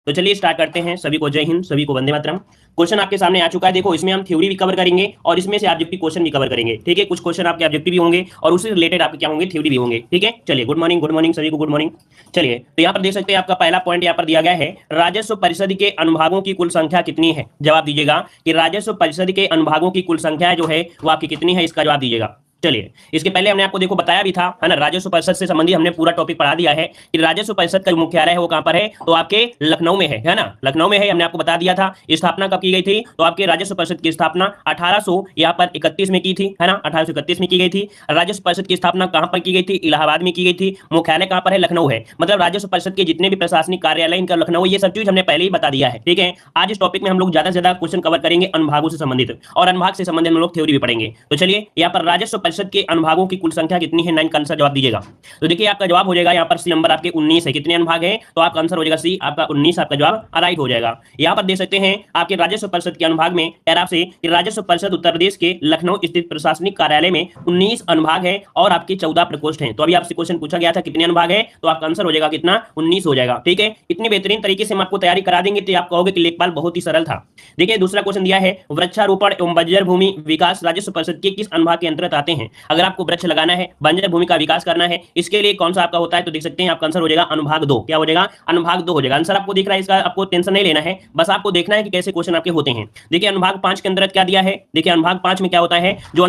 तो चलिए स्टार्ट करते हैं। सभी को जय हिंद, सभी को वंदे मातरम। क्वेश्चन आपके सामने आ चुका है। देखो, इसमें हम थ्योरी भी कवर करेंगे और इसमें से ऑब्जेक्टिव क्वेश्चन भी कवर करेंगे। ठीक है, कुछ क्वेश्चन आपके ऑब्जेक्टिव भी होंगे और उससे रिलेटेड आपके क्या होंगे, थ्योरी भी होंगे। ठीक है, चलिए गुड मॉर्निंग सभी को गुड मॉर्निंग। चलिए, तो यहाँ पर देख सकते हैं आपका पहला पॉइंट यहाँ पर दिया गया है, राजस्व परिषद के अनुभागों की कुल संख्या कितनी है। जवाब दीजिएगा कि राजस्व परिषद के अनुभागों की कुल संख्या जो है वो आपकी कितनी है, इसका जवाब दीजिएगा। चलिए, इसके पहले हमने आपको देखो बताया भी था, है ना, राजस्व परिषद से संबंधित हमने पूरा टॉपिक पढ़ा दिया है कि राजस्व परिषद का मुख्यालय है वो कहां पर है, तो आपके लखनऊ में है ना, लखनऊ में है। हमने आपको बता दिया था। स्थापना कब की गई थी, तो आपके राजस्व परिषद की स्थापना 1831 में की थी, है ना, 1831 में की गई थी। राजस्व परिषद की स्थापना कहां पर की गई थी, इलाहाबाद में की गई थी। मुख्यालय कहां पर है, लखनऊ है। मतलब राजस्व परिषद के जितने भी प्रशासनिक कार्यालय इनका लखनऊ, ये सब चीज हमने पहले ही बता दिया है। ठीक है, आज इस टॉपिक में हम लोग ज्यादा से ज्यादा क्वेश्चन कवर करेंगे अनुभागों से संबंधित, और अनुभाग से संबंधित हम लोग थ्योरी भी पढ़ेंगे। तो चलिए, यहाँ पर राजस्व परिषद के अनुभागों की कुल संख्या कितनी है, 9 का आंसर जवाब दीजिएगा। तो देखिए, आपका जवाब हो जाएगा यहाँ पर सी नंबर आपके 19 है। कितने अनुभाग है, तो आपका आंसर हो जाएगा सी, आपका 19, आपका जवाब राइट हो जाएगा। यहाँ पर देख सकते हैं आपके राजस्व परिषद के अनुभाग में कह रहा आपसे कि राजस्व परिषद उत्तर प्रदेश के लखनऊ स्थित प्रशासनिक कार्यालय में 19 अनुभाग है और आपके 14 प्रकोष्ठ हैं। तो अभी आपसे क्वेश्चन पूछा गया था कितने अनुभाग है, तो आपका आंसर हो जाएगा कितना, 19 हो जाएगा। ठीक है, इतनी बेहतरीन तरीके से हम आपको तैयारी करा देंगे तो आप कहोगे कि लेखपाल बहुत ही सरल था। देखिए, दूसरा क्वेश्चन दिया है, वृक्षारोपण एवं बंजर भूमि विकास राजस्व परिषद के किस अनुभाग के अंतर्गत आते हैं। अगर आपको वृक्ष लगाना है, बंजर भूमि का विकास करना है, इसके लिए कौन सा आपका होता है, तो देख सकते हैं आपका आंसर हो जाएगा अनुभाग 2। क्या हो जाएगा, अनुभाग 2 हो जाएगा। आंसर आपको दिख रहा है, इसका आपको टेंशन नहीं लेना है, बस आपको देखना है कि कैसे क्वेश्चन आपके होते हैं। देखिए, अनुभाग 5 के अंतर्गत क्या दिया है, देखिए अनुभाग 5 में क्या होता है, जो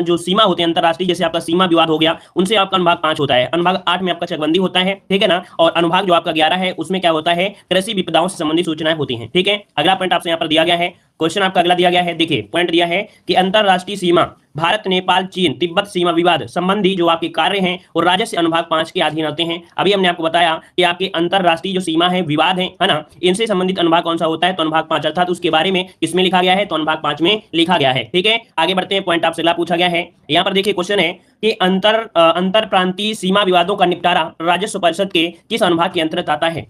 जो सीमा होते हैं अंतरराष्ट्रीय, जैसे आपका सीमा विवाद हो गया, उनसे आपका अनुभाग 5 होता है। अनुभाग 8 में आपका चकबंदी होता है, ठीक है ना, और अनुभाग जो आपका 11 है उसमें क्या होता है, कृषि विपदाओं से संबंधित सूचनाएं होती हैं। ठीक है, अगला पॉइंट आपसे यहाँ पर दिया गया है, क्वेश्चन आपका अगला दिया गया है। देखिए, पॉइंट दिया है कि अंतरराष्ट्रीय सीमा, भारत नेपाल चीन तिब्बत सीमा विवाद संबंधी जो आपके कार्य हैं और राजस्व अनुभाग 5 के अधीन आते हैं। अभी हमने आपको बताया कि आपके अंतरराष्ट्रीय जो सीमा है, विवाद है ना, इनसे संबंधित अनुभाग कौन सा होता है, तो अनुभाग 5, अर्थात उसके बारे में किसमें लिखा गया है, तो अनुभाग 5 में लिखा गया है। ठीक है, आगे बढ़ते हैं, पॉइंट आपसे अगला पूछा गया है। यहाँ पर देखिए क्वेश्चन है कि अंतर प्रांतीय सीमा विवादों का निपटारा राजस्व परिषद के किस अनुभाग के अंतर्गत आता है।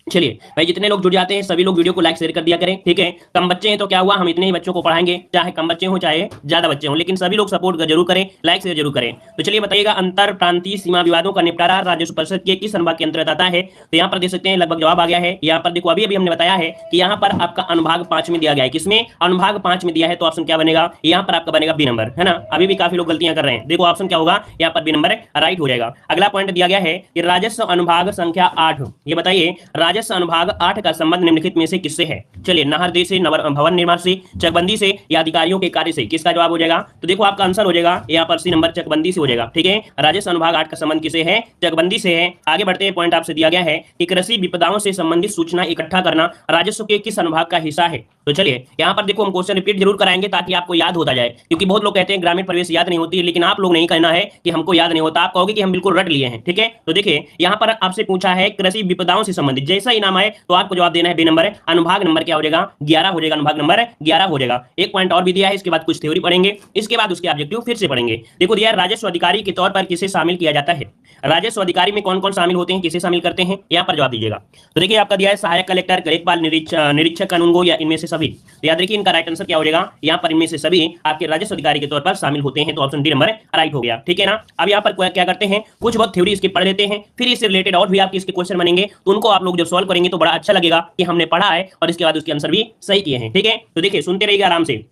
चलिए भाई, जितने लोग जुड़ जाते हैं सभी लोग वीडियो को लाइक शेयर कर दिया करें। ठीक है, कम बच्चे हैं तो क्या हुआ, हम इतने ही बच्चों को पढ़ाएंगे, चाहे कम बच्चे हों चाहे ज्यादा बच्चे हों, लेकिन सभी लोग सपोर्ट जरूर करें, लाइक शेयर जरूर करें। तो चलिए बताइएगा, अंतर प्रांतीय सीमा विवादों का निपटारा राजस्व परिषद के किस अनुभाग के अंतर्गत आता है। तो यहाँ पर देख सकते हैं लगभग जवाब आ गया है। यहाँ पर देखो, अभी अभी हमने बताया है कि यहाँ पर आपका अनुभाग 5 में दिया गया है। किसमें, अनुभाग 5 में दिया है, तो ऑप्शन क्या बनेगा, यहाँ पर आपका बनेगा बी नंबर, है ना। अभी भी काफी लोग गलतियां कर रहे हैं, देखो ऑप्शन क्या होगा, यहाँ पर बी नंबर राइट हो जाएगा। अगला पॉइंट दिया गया है कि राजस्व अनुभाग संख्या 8, ये बताइए राजस्व अनुभाग 8 का संबंध निम्नलिखित में से किससे है। चलिए, नाहरदेह से, भवन निर्माण से, चकबंदी से या अधिकारियों के कार्य से, किसका जवाब हो जाएगा, तो देखो आपका आंसर हो जाएगा यहाँ पर सी नंबर, चकबंदी से हो जाएगा। ठीक है, राजस्व अनुभाग 8 का संबंध किसे है, चकबंदी से है। आगे बढ़ते हैं, पॉइंट आपसे दिया गया है कि कृषि विपदाओं से संबंधित सूचना इकट्ठा करना राजस्व के किस अनुभाग का हिस्सा है। तो चलिए, यहाँ पर देखो हम क्वेश्चन रिपीट जरूर कराएंगे ताकि आपको याद होता जाए, क्योंकि बहुत लोग कहते हैं ग्रामीण परिवेश याद नहीं होती, लेकिन आप लोग नहीं कहना है कि हमको याद नहीं होता, आप कहोगे कि हम बिल्कुल रट लिए हैं। ठीक है, तो देखिए यहाँ पर आपसे पूछा है कृषि विपदाओं से संबंधित, जैसा ही नाम आए तो आपको जवाब देना है बी नंबर। अनुभाग नंबर क्या हो जाएगा, 11 हो जाएगा, अनुभाग नंबर 11 हो जाएगा। एक पॉइंट और भी दिया है, इसके बाद कुछ थ्योरी पढ़ेंगे, इसके बाद उसके ऑब्जेक्टिव फिर से पढ़ेंगे। देखो दिया है, राजस्व अधिकारी के तौर पर किसे शामिल किया जाता है। राजस्व अधिकारी में कौन कौन शामिल होते हैं, किसे शामिल करते हैं, यहाँ पर जवाब दीजिएगा। तो देखिए आपका दिया है सहायक कलेक्टर, लेखपाल, निरीक्षक कानूनगो या इनमें से सभी। तो याद रखिए इनका राइट आंसर क्या हो जाएगा, यहाँ पर इनमें से सभी आपके राजस्व अधिकारी के तौर पर शामिल होते हैं, तो ऑप्शन डी नंबर राइट हो गया। ठीक है ना। अब यहाँ पर क्या करते हैं, कुछ बहुत थ्योरी इसके पढ़ लेते हैं, फिर इससे रिलेटेड और भी आपके इसके क्वेश्चन बनेंगे, तो उनको आप लोग जब सॉल्व करेंगे तो बड़ा अच्छा लगेगा कि हमने पढ़ा है और इसके बाद उसके आंसर भी सही किए हैं। ठीक है, तो देखिए सुनते रहिएगा आराम से।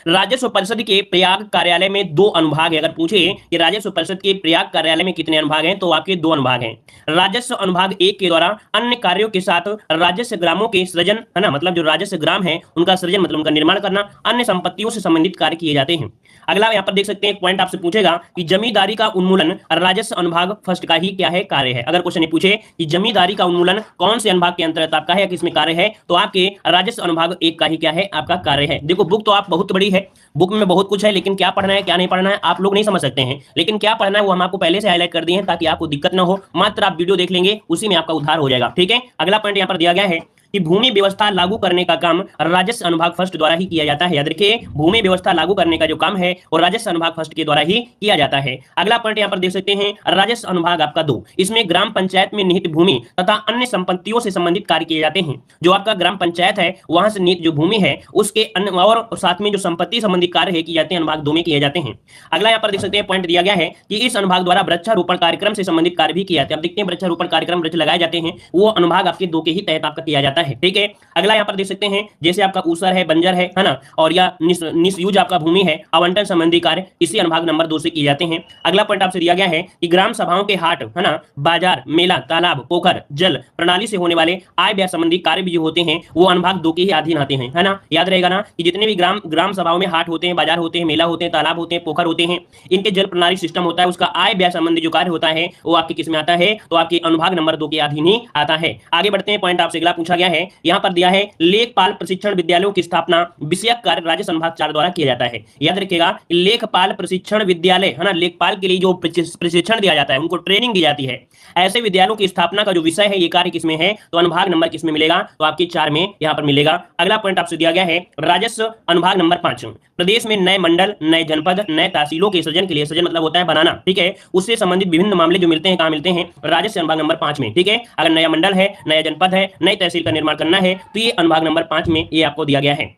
राजस्व परिषद के प्रयाग कार्यालय में 2 अनुभाग है। अगर पूछे कि राजस्व परिषद के प्रयाग कार्यालय में कितने अनुभाग हैं, तो आपके 2 अनुभाग हैं। राजस्व अनुभाग 1 के द्वारा अन्य कार्यों के साथ राजस्व ग्रामों के सृजन, है ना, मतलब जो राजस्व ग्राम है उनका सृजन मतलब उनका निर्माण करना, अन्य संपत्तियों से संबंधित कार्य किए जाते हैं। अगला यहाँ पर देख सकते हैं, एक पॉइंट आपसे पूछेगा कि जमींदारी का उन्मूलन राजस्व अनुभाग फर्स्ट का ही क्या है, कार्य है। अगर क्वेश्चन पूछे कि जमींदारी का उन्मूलन कौन से अनुभाग के अंतर्गत आपका है, किसमें कार्य है, तो आपके राजस्व अनुभाग 1 का ही क्या है, आपका कार्य है। देखो बुक तो आप बहुत बड़ी है, बुक में बहुत कुछ है, लेकिन क्या पढ़ना है क्या नहीं पढ़ना है आप लोग नहीं समझ सकते हैं, लेकिन क्या पढ़ना है वो हम आपको पहले से हाईलाइट कर दिए हैं ताकि आपको दिक्कत ना हो, मात्र आप वीडियो देख लेंगे उसी में आपका उद्धार हो जाएगा। ठीक है, अगला पॉइंट यहाँ पर दिया गया है कि भूमि व्यवस्था लागू करने का काम राजस्व अनुभाग फर्स्ट द्वारा ही किया जाता है। याद रखिए, भूमि व्यवस्था लागू करने का जो काम है वो राजस्व अनुभाग फर्स्ट के द्वारा ही किया जाता है। अगला पॉइंट यहाँ पर देख सकते हैं, राजस्व अनुभाग आपका 2, इसमें ग्राम पंचायत में निहित भूमि तथा अन्य संपत्तियों से संबंधित कार्य किए जाते हैं। जो आपका ग्राम पंचायत है वहां से निहित जो भूमि है उसके अन्य और साथ में जो संपत्ति संबंधी कार्य है किए जाते हैं, अनुभाग 2 में किए जाते हैं। अगला यहाँ पर देख सकते हैं पॉइंट दिया गया है कि इस अनुभाग द्वारा वृक्षारोपण कार्यक्रम से संबंधित कार्य भी किए जाते हैं। अब देखते हैं वृक्षारोपण कार्यक्रम वृक्ष लगाए जाते हैं वो अनुभाग आपके 2 के ही तहत आपका किया जाता है। ठीक है, अगला यहाँ पर देख सकते हैं जैसे आपका ऊसर है, बंजर है ना, और या निसयूज आपका भूमि है, आवंटन संबंधी कार्य इसी अनुभाग नंबर 2 से किए जाते हैं। अगला पॉइंट आपसे दिया गया है कि ग्राम सभाओं के हाट है ना, बाजार, मेला, तालाब, पोखर, जल प्रणाली से होने वाले आय व्यय संबंधी कार्य भी जो होते हैं वो अनुभाग 2 के ही अधीन आते हैं, है ना। याद रहेगा ना कि जितने भी ग्राम सभाओं में हाट होते हैं, बाजार होते हैं, मेला होते हैं, तालाब होते हैं, पोखर होते हैं, इनके जल प्रणाली सिस्टम होता है, उसका आय व्यय संबंधी जो कार्य होता है वो आपके किस में आता है, तो आपके अनुभाग नंबर 2 के अधीन ही आता है। आगे बढ़ते हैं, पॉइंट आपसे अगला पूछा गया है, यहाँ पर दिया है लेखपाल प्रशिक्षण विद्यालयों की स्थापना विषयक कार्य राजस्व अनुभाग 4 द्वारा किया जाता है। याद रखिएगा, लेखपाल प्रशिक्षण विद्यालय है ना, लेखपाल के लिए जो प्रशिक्षण दिया जाता है, उनको ट्रेनिंग दी जाती है, ऐसे विद्यालयों की स्थापना का जो विषय है ये कार्य किसमें है, तो अनुभाग नंबर किसमें मिलेगा, तो आपके 4 में यहाँ पर मिलेगा। अगला पॉइंट आपसे दिया गया है राजस्व अनुभाग नंबर 5, प्रदेश में नए मंडल, नए जनपद, नए तहसीलों के सृजन के लिए, सृजन मतलब होता है बनाना, ठीक है, उससे संबंधित विभिन्न मामले जो मिलते हैं कहां मिलते हैं, राजस्व अनुभाग नंबर 5 में। ठीक है, अगर नया मंडल है, नया जनपद है, नई तहसील का निर्माण करना है तो ये अनुभाग नंबर 5 में ये आपको दिया गया है।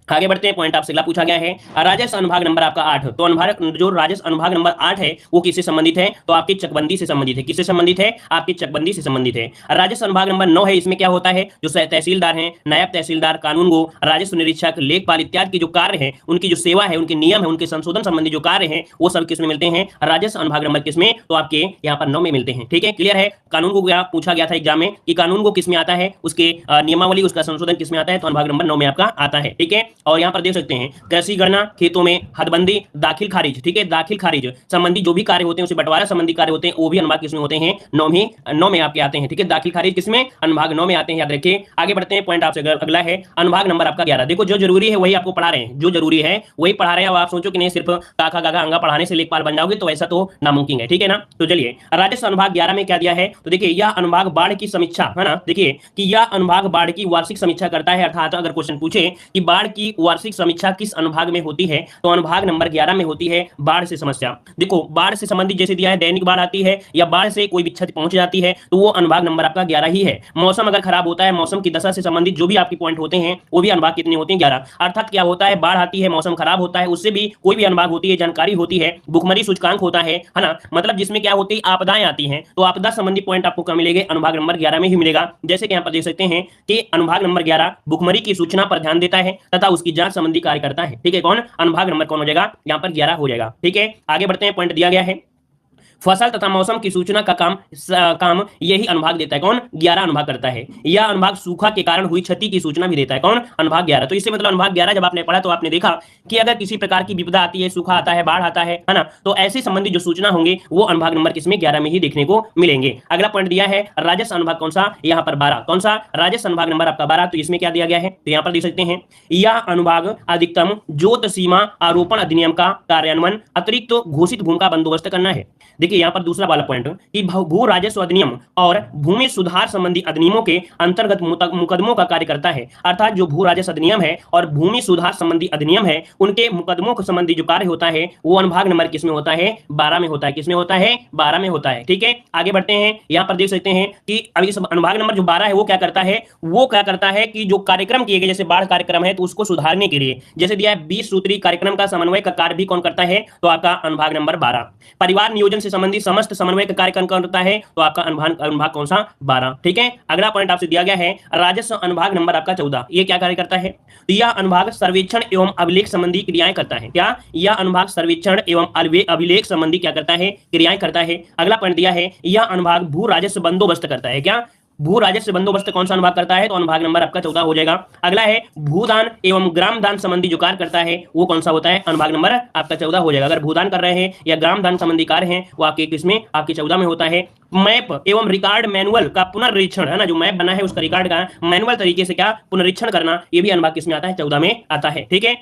आगे बढ़ते हैं, पॉइंट आपसे अगला पूछा गया है राजस्व अनुभाग नंबर आपका 8, तो अनुभाग जो राजस्व अनुभाग नंबर 8 है वो किससे संबंधित है, तो आपकी चकबंदी से संबंधित है। किससे संबंधित है, आपकी चकबंदी से संबंधित है। राजस्व अनुभाग नंबर 9 है, इसमें क्या होता है, जो तहसीलदार हैं, नायब तहसीलदार, कानूनगो, राजस्व निरीक्षक, लेखपाल इत्यादि के जो कार्य है, उनकी जो सेवा है, उनके नियम है, उनके संशोधन संबंधी जो कार्य है वो सब किसमें मिलते हैं, राजस्व अनुभाग नंबर किसमें, तो आपके यहाँ पर 9 में मिलते हैं। ठीक है, क्लियर है। कानूनगो पूछा गया था एग्जाम में कि कानूनगो किसमें आता है, उसके नियमावली, उसका संशोधन किसमें आता है, तो अनुभाग नंबर 9 में आपका आता है। ठीक है, और यहाँ पर देख सकते हैं कृषि गणना, खेतों में हदबंदी, दाखिल खारिज, ठीक है, दाखिल खारिज संबंधी जो भी कार्य होते हैं, उसे बंटवारा संबंधी कार्य होते हैं, वो भी अनुभाग किसमें होते हैं, 9 में आपके आते हैं। ठीक है, दाखिल खारिज किसमें, अनुभाग 9 में आते हैं, याद रखिए। आगे बढ़ते हैं, पॉइंट आपसे अगला है अनुभाग नंबर आपका 11। देखो, जो जरूरी है वही आपको पढ़ा रहे हैं, जो जरूरी है वही पढ़ा रहे हैं। अब आप सोचो कि नहीं सिर्फ काका गागा अंगा पढ़ाने से लेखपाल बन जाओगे, तो ऐसा तो नामुमकिन है। ठीक है ना, तो चलिए राजस्व अनुभाग 11 में क्या दिया है, तो देखिए यह अनुभाग बाढ़ की समीक्षा, है ना, देखिए कि यह अनुभाग बाढ़ की वार्षिक समीक्षा करता है। अर्थात अगर क्वेश्चन पूछे कि बाढ़ की वार्षिक समीक्षा किस अनुभाग में होती है, तो अनुभाग नंबर 11 में होती है बाढ़ से समस्या। देखो, बाढ़ से संबंधित जैसे दिया है दैनिक बाढ़ आती है या बाढ़ से कोई भी क्षति पहुंच जाती है, तो वो अनुभाग नंबर आपका 11 ही है। मौसम अगर खराब होता है, मौसम की दशा से संबंधित जो भी आपके पॉइंट होते हैं वो भी अनुभाग कितने होते हैं, 11। अर्थात क्या होता है, बाढ़ आती है, मौसम खराब होता है, उससे भी कोई भी अनुभाग होती है, जानकारी होती है, भुखमरी सूचकांक होता है ना, मतलब जिसमें क्या होती है, आपदाएं आती हैं, तो आपदा संबंधी पॉइंट आपको कहाँ मिलेंगे, अनुभाग नंबर 11 में ही मिलेगा। जैसे कि यहाँ पर देख सकते हैं कि अनुभाग नंबर 11 भुखमरी की सूचना पर ध्यान देता है तथा उसकी जांच संबंधी कार्य करता है। ठीक है, कौन, अनुभाग नंबर कौन हो जाएगा, यहाँ पर 11 हो जाएगा। ठीक है, आगे बढ़ते हैं, पॉइंट दिया गया है फसल तथा मौसम की सूचना का काम यही अनुभाग देता है। कौन, 11 अनुभाग करता है। यह अनुभाग सूखा के कारण हुई क्षति की सूचना भी देता है। कौन, अनुभाग 11। तो इससे मतलब अनुभाग 11 जब आपने पढ़ा तो आपने देखा कि अगर किसी प्रकार की विपदा आती है, सूखा आता है, बाढ़ आता है ना, तो ऐसे संबंधी जो सूचना होंगे वो अनुभाग नंबर किसमें, 11 में ही देखने को मिलेंगे। अगला पॉइंट दिया है राजस्व अनुभाग कौन सा, यहाँ पर 12। कौन सा, राजस्व अनुभाग नंबर आपका 12। तो इसमें क्या दिया गया है, तो यहाँ पर देख सकते हैं यह अनुभाग अधिकतम जोत सीमा आरोपण अधिनियम का कार्यान्वयन अतिरिक्त घोषित भूमि का बंदोबस्त करना है। देखिए यहाँ पर दूसरा वाला पॉइंट कि भू राजस्व अधिनियम और भूमि सुधार संबंधी अधिनियमों के अंतर्गत मुकदमों का कार्य करता है। अर्थात जो भू राजस्व अधिनियम है और भूमि सुधार संबंधी अधिनियम है, उनके मुकदमों के संबंधी जो कार्य होता है वो अनुभाग नंबर किसमें होता है, 12 में होता है। किसमें होता है, 12 में होता है। ठीक है, आगे बढ़ते हैं, यहाँ पर देख सकते हैं कि अभी अनुभाग नंबर जो 12 है वो क्या करता है, कि जो कार्यक्रम किए गए, जैसे बाढ़ कार्यक्रम है तो उसको सुधारने के लिए जैसे दिया है 20 सूत्री कार्यक्रम का समन्वय का कार्य भी कौन करता है, तो आपका अनुभाग नंबर 12। परिवार नियोजन से संबंधित समस्त समन्वय का कार्य कौन करता है, तो आपका अनुभाग कौन सा, 12। ठीक है, अगला पॉइंट आपसे दिया गया है राजस्व अनुभाग नंबर आपका 14। ये क्या कार्य करता है, तो यह अनुभाग सर्वेक्षण एवं अभिलेख संबंधी क्रियाएं करता है। क्या, यह अनुभाग सर्वेक्षण एवं अभिलेख संबंधी क्या करता है, क्रियाएं करता है। अगला पॉइंट दिया है यह अनुभाग भू राजस्व बंदोबस्त करता है। क्या, भू राजस्व बंदोबस्त कौन सा अनुभाग करता है, तो अनुभाग नंबर आपका 14 हो जाएगा। अगला है भूदान एवं ग्राम दान संबंधी जो कार्य करता है वो कौन सा होता है, अनुभाग नंबर आपका 14 हो जाएगा। अगर भूदान कर रहे हैं या ग्राम दान संबंधी कार्य हैं वो आपके किसमें, आपके 14 में होता है। मैप एवं रिकॉर्ड मैनुअल का पुनर्निरीक्षण, है ना, जो मैप बना है उसका रिकॉर्ड का मैनुअल तरीके से क्या पुनरीक्षण करना, ये भी अनुभाग किसमें आता है, 14 में आता है। ठीक है,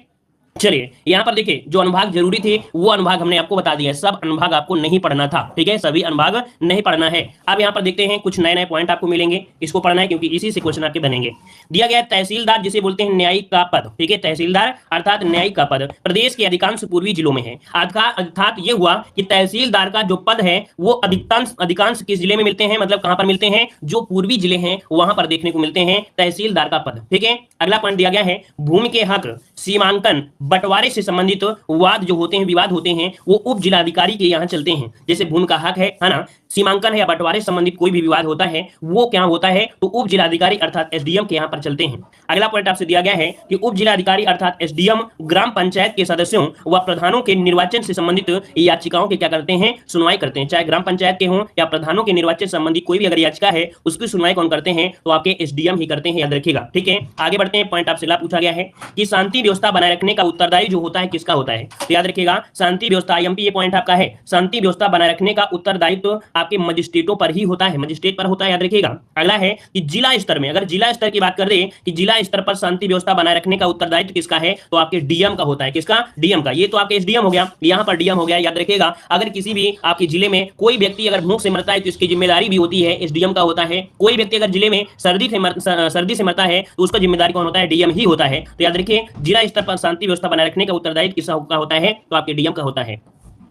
चलिए यहाँ पर देखिए, जो अनुभाग जरूरी थे वो अनुभाग हमने आपको बता दिया है, सब अनुभाग आपको नहीं पढ़ना था, ठीक है, सभी अनुभाग नहीं पढ़ना है। अब यहाँ पर देखते हैं कुछ नए नए पॉइंट आपको मिलेंगे, इसको पढ़ना है क्योंकि इसी से क्वेश्चन आपके बनेंगे। दिया गया तहसीलदार जिसे बोलते हैं न्यायिक का पद, ठीक है, तहसीलदार अर्थात न्यायिक का पद प्रदेश के अधिकांश पूर्वी जिलों में है। अर्थात ये हुआ कि तहसीलदार का जो पद है वो अधिकांश किस जिले में मिलते हैं, मतलब कहां पर मिलते हैं, जो पूर्वी जिले हैं वहां पर देखने को मिलते हैं तहसीलदार का पद, ठीक है। अगला पॉइंट दिया गया है भूमि के हक, सीमांकन, बंटवारे से संबंधित वाद जो होते हैं, विवाद होते हैं, वो उप जिलाधिकारी के यहाँ चलते हैं। जैसे भूमि का हक है ना, सीमांकन है या बंटवारे से संबंधित कोई भी विवाद होता है वो क्या होता है, तो उप जिलाधिकारी अर्थात एसडीएम के यहाँ पर चलते हैं। अगला पॉइंट आपसे दिया गया है कि उप जिलाधिकारी अर्थात एसडीएम ग्राम पंचायत के सदस्यों व प्रधानों के निर्वाचन से संबंधित याचिकाओं के क्या करते हैं, सुनवाई करते हैं। चाहे ग्राम पंचायत के हों या प्रधानों के निर्वाचन संबंधी कोई भी अगर याचिका है उसकी सुनवाई कौन करते हैं, तो आपके एसडीएम ही करते हैं, याद रखिएगा, ठीक है। आगे बढ़ते हैं, पॉइंट आपसे पूछा गया है कि शांति व्यवस्था बनाए रखने का उत्तरदायी जो होता है किसका होता है, तो याद रखिएगा शांति व्यवस्था, आईएमपी ये पॉइंट आपका है, शांति व्यवस्था बनाए रखने का उत्तरदायित्व आपके मजिस्ट्रेटों पर ही होता है, मजिस्ट्रेट पर होता है, याद रखिएगा। अगला है कि जिला स्तर में, अगर जिला स्तर की बात कर रहे कि जिला स्तर पर शांति व्यवस्था बनाए रखने का उत्तरदायित्व किसका है, तो आपके डीएम का होता है, किसका, डीएम का। ये तो आपके एसडीएम हो गया, यहाँ पर डीएम हो गया, याद रखिएगा। अगर किसी भी आपके जिले में कोई व्यक्ति अगर भूख से मरता है तो इसकी जिम्मेदारी भी होती है एसडीएम का होता है। कोई व्यक्ति अगर जिले में सर्दी से मरता है तो उसका जिम्मेदारी कौन होता है, डीएम ही होता है। तो याद रखिए जिला स्तर पर शांति व्यवस्था बनाए रखने का उत्तरदायित्व किसका होता है, तो आपके डीएम का होता है।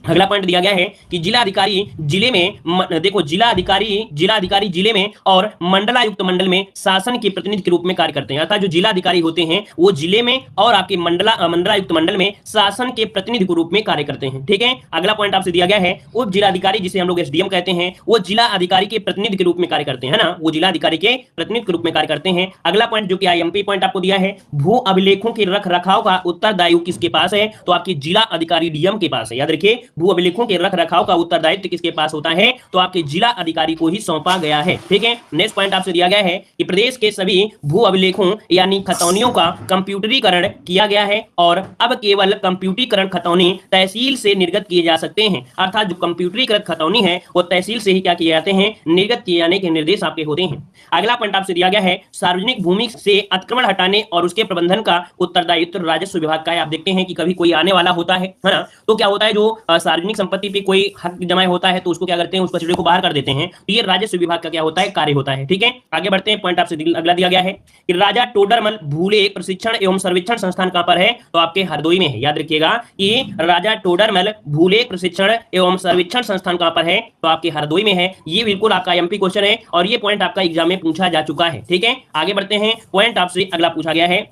अगला पॉइंट दिया गया है कि जिलाधिकारी जिले में, देखो जिलाधिकारी जिले में और मंडलायुक्त मंडल में शासन के प्रतिनिधि के रूप में कार्य करते हैं। अर्थात जो जिलाधिकारी होते हैं वो जिले में और आपके मंडलायुक्त मंडल में शासन के प्रतिनिधि के रूप में कार्य करते हैं, ठीक है। अगला पॉइंट आपसे दिया गया है उप जिलाधिकारी जिसे हम लोग एसडीएम कहते हैं, वो जिला अधिकारी के प्रतिनिधि के रूप में कार्य करते हैं ना, वो जिला अधिकारी के प्रतिनिधि के रूप में कार्य करते हैं। अगला पॉइंट जो कि आईएमपी पॉइंट आपको दिया है, भू अभिलेखों के रख रखाव का उत्तरदायित्व किसके पास है, तो आपके जिला अधिकारी डीएम के पास है। याद रखिए भू अभिलेखों के रख रखाव का उत्तरदायित्व किसके पास होता है, तो आपके जिला अधिकारी को ही सौंपा गया है, ठीक है। नेक्स्ट पॉइंट आपसे दिया गया है कि प्रदेश के सभी भू अभिलेखों यानी खतौनियों का कंप्यूटरीकरण किया गया है और अब केवल कंप्यूटरीकरण खतौनी तहसील से निर्गत किए जा सकते हैं। अर्थात जो कंप्यूटरीकृत खतौनी है वो तहसील से ही क्या किए जाते हैं, निर्गत किए जाने के निर्देश आपके होते हैं। अगला पॉइंट आपसे दिया गया है सार्वजनिक भूमि से अतिक्रमण हटाने और उसके प्रबंधन का उत्तरदायित्व राजस्व विभाग का है। आप देखते हैं कि कभी कोई आने वाला होता है ना, तो क्या होता है, जो सार्वजनिक संपत्ति पे कोई हक जमा होता है तो उसको क्या करते हैं, उस कचरे को बाहर कर देते हैं। तो ये राजस्व विभाग का क्या होता है, कार्य होता है, ठीक है। आगे बढ़ते हैं, पॉइंट आपसे अगला दिया गया है कि राजा टोडरमल भूले प्रशिक्षण एवं सर्वेक्षण संस्थान कहां पर है, तो आपके हरदोई में है। याद रखिएगा कि राजा टोडरमल भूले प्रशिक्षण एवं सर्वेक्षण संस्थान कहां पर है, तो आपके हरदोई में है। ये बिल्कुल आपका एमपी क्वेश्चन है और ये पॉइंट आपका एग्जाम में पूछा जा चुका है, ठीक है। आगे बढ़ते हैं, पॉइंट आपसे अगला पूछा गया है,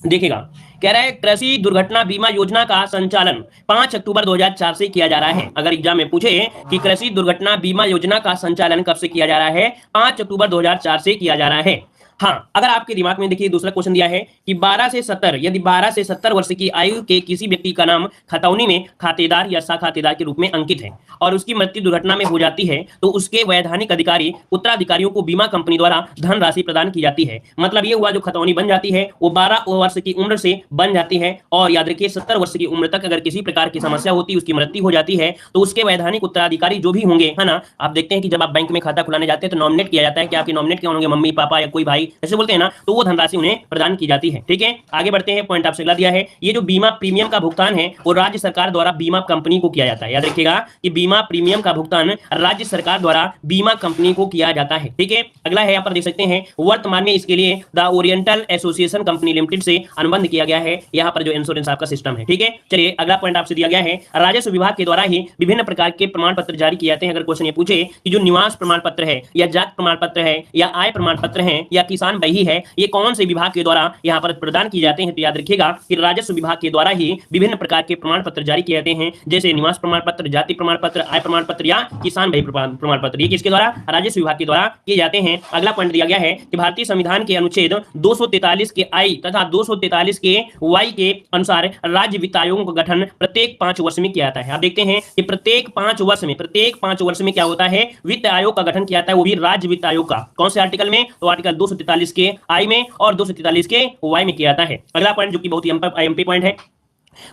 देखिएगा, कह रहा है कृषि दुर्घटना बीमा योजना का संचालन 5 अक्टूबर 2004 से किया जा रहा है। अगर एग्जाम में पूछे कि कृषि दुर्घटना बीमा योजना का संचालन कब से किया जा रहा है, 5 अक्टूबर 2004 से किया जा रहा है। हाँ, अगर आपके दिमाग में देखिए दूसरा क्वेश्चन दिया है कि 12 से 70, यदि 12 से 70 वर्ष की आयु के किसी व्यक्ति का नाम खतौनी में खातेदार या साखातेदार के रूप में अंकित है और उसकी मृत्यु दुर्घटना में हो जाती है तो उसके वैधानिक अधिकारी उत्तराधिकारियों को बीमा कंपनी द्वारा धनराशि प्रदान की जाती है। मतलब ये हुआ जो खतौनी बन जाती है वो 12 वर्ष की उम्र से बन जाती है और याद रखिए 70 वर्ष की उम्र तक अगर किसी प्रकार की समस्या होती है, उसकी मृत्यु हो जाती है तो उसके वैधानिक उत्तराधिकारी जो भी होंगे, है ना, आप देखते हैं कि जब आप बैंक में खाता खुलाने जाते हैं तो नॉमिनेट किया जाता है कि आपके नॉमिनेट क्या होंगे, मम्मी पापा या कोई भाई, ऐसे बोलते हैं ना, तो वो धनराशि उन्हें प्रदान की जाती है, ठीक है। आगे बढ़ते हैं, पॉइंट आपसे अगला दिया है, ये जो बीमा प्रीमियम का भुगतान है वो राज्य सरकार द्वारा बीमा कंपनी को किया जाता है। याद रखिएगा कि बीमा प्रीमियम का भुगतान राज्य सरकार द्वारा बीमा कंपनी को किया जाता है, ठीक है। अगला है, यहाँ पर देख सकते हैं, वर्तमान में इसके लिए the oriental association company limited से अनुबंध किया गया है, यहाँ पर जो इंश्योरेंस आपका सिस्टम है, ठीक है। चलिए अगला पॉइंट आपसे दिया गया है, राजस्व विभाग के द्वारा ही विभिन्न प्रकार के प्रमाण पत्र जारी किए जाते हैं। अगर क्वेश्चन ये पूछे कि जो निवास प्रमाण पत्र है या जात प्रमाण पत्र है या आय प्रमाण पत्र है या किसान बही है, ये कौन से विभाग के द्वारा यहाँ पर प्रदान किए जाते हैं, तो याद रखिएगा कि राजस्व विभाग के द्वारा ही विभिन्न प्रकार के प्रमाण पत्र जारी किए जाते हैं, जैसे निवास प्रमाण पत्र, जाति प्रमाण पत्र, आय प्रमाण पत्र या किसान भाई प्रमाण पत्र। ये किसके द्वारा, राजस्व विभाग के द्वारा किए जाते हैं। अगला पॉइंट दिया गया है कि भारतीय संविधान के अनुच्छेद 243 के आई तथा 243 के वाई के अनुसार राज्य वित्त आयोग का गठन प्रत्येक 5 वर्ष में किया जाता है। आप देखते हैं कि प्रत्येक 5 वर्ष में क्या होता है, वित्त आयोग का गठन किया जाता है, वो भी राज्य वित्त आयोग का। कौन से आर्टिकल में, तो आर्टिकल 243 के आई में और 243 के वाई में किया जाता है। अगला पॉइंट जो कि बहुत ही एमपी पॉइंट है,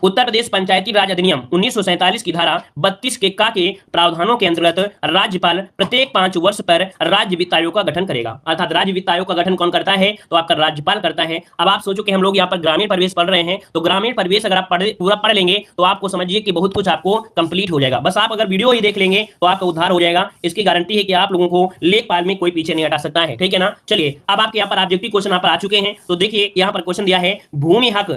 उत्तर प्रदेश पंचायती राज अधिनियम 1947 की धारा 32 के का के प्रावधानों के अंतर्गत राज्यपाल प्रत्येक 5 वर्ष पर राज्य वित्त आयोग का गठन करेगा। अर्थात राज्य वित्त आयोग का गठन कौन करता है? तो आपका राज्यपाल करता है। अब आप सोचो कि हम लोग यहाँ पर ग्रामीण परिवेश पढ़ रहे हैं, तो ग्रामीण परिवेश अगर आप पूरा पढ़ लेंगे तो आपको समझिए कि बहुत कुछ आपको कंप्लीट हो जाएगा। बस आप अगर वीडियो ही देख लेंगे तो आपका उद्धार हो जाएगा। इसकी गारंटी है कि आप लोगों को लेखपाल में कोई पीछे नहीं हटा सकता है, ठीक है ना। चलिए अब आपके यहाँ पर ऑब्जेक्टिव क्वेश्चन यहाँ पर आ चुके हैं। तो देखिए यहाँ पर क्वेश्चन दिया है, भूमि हक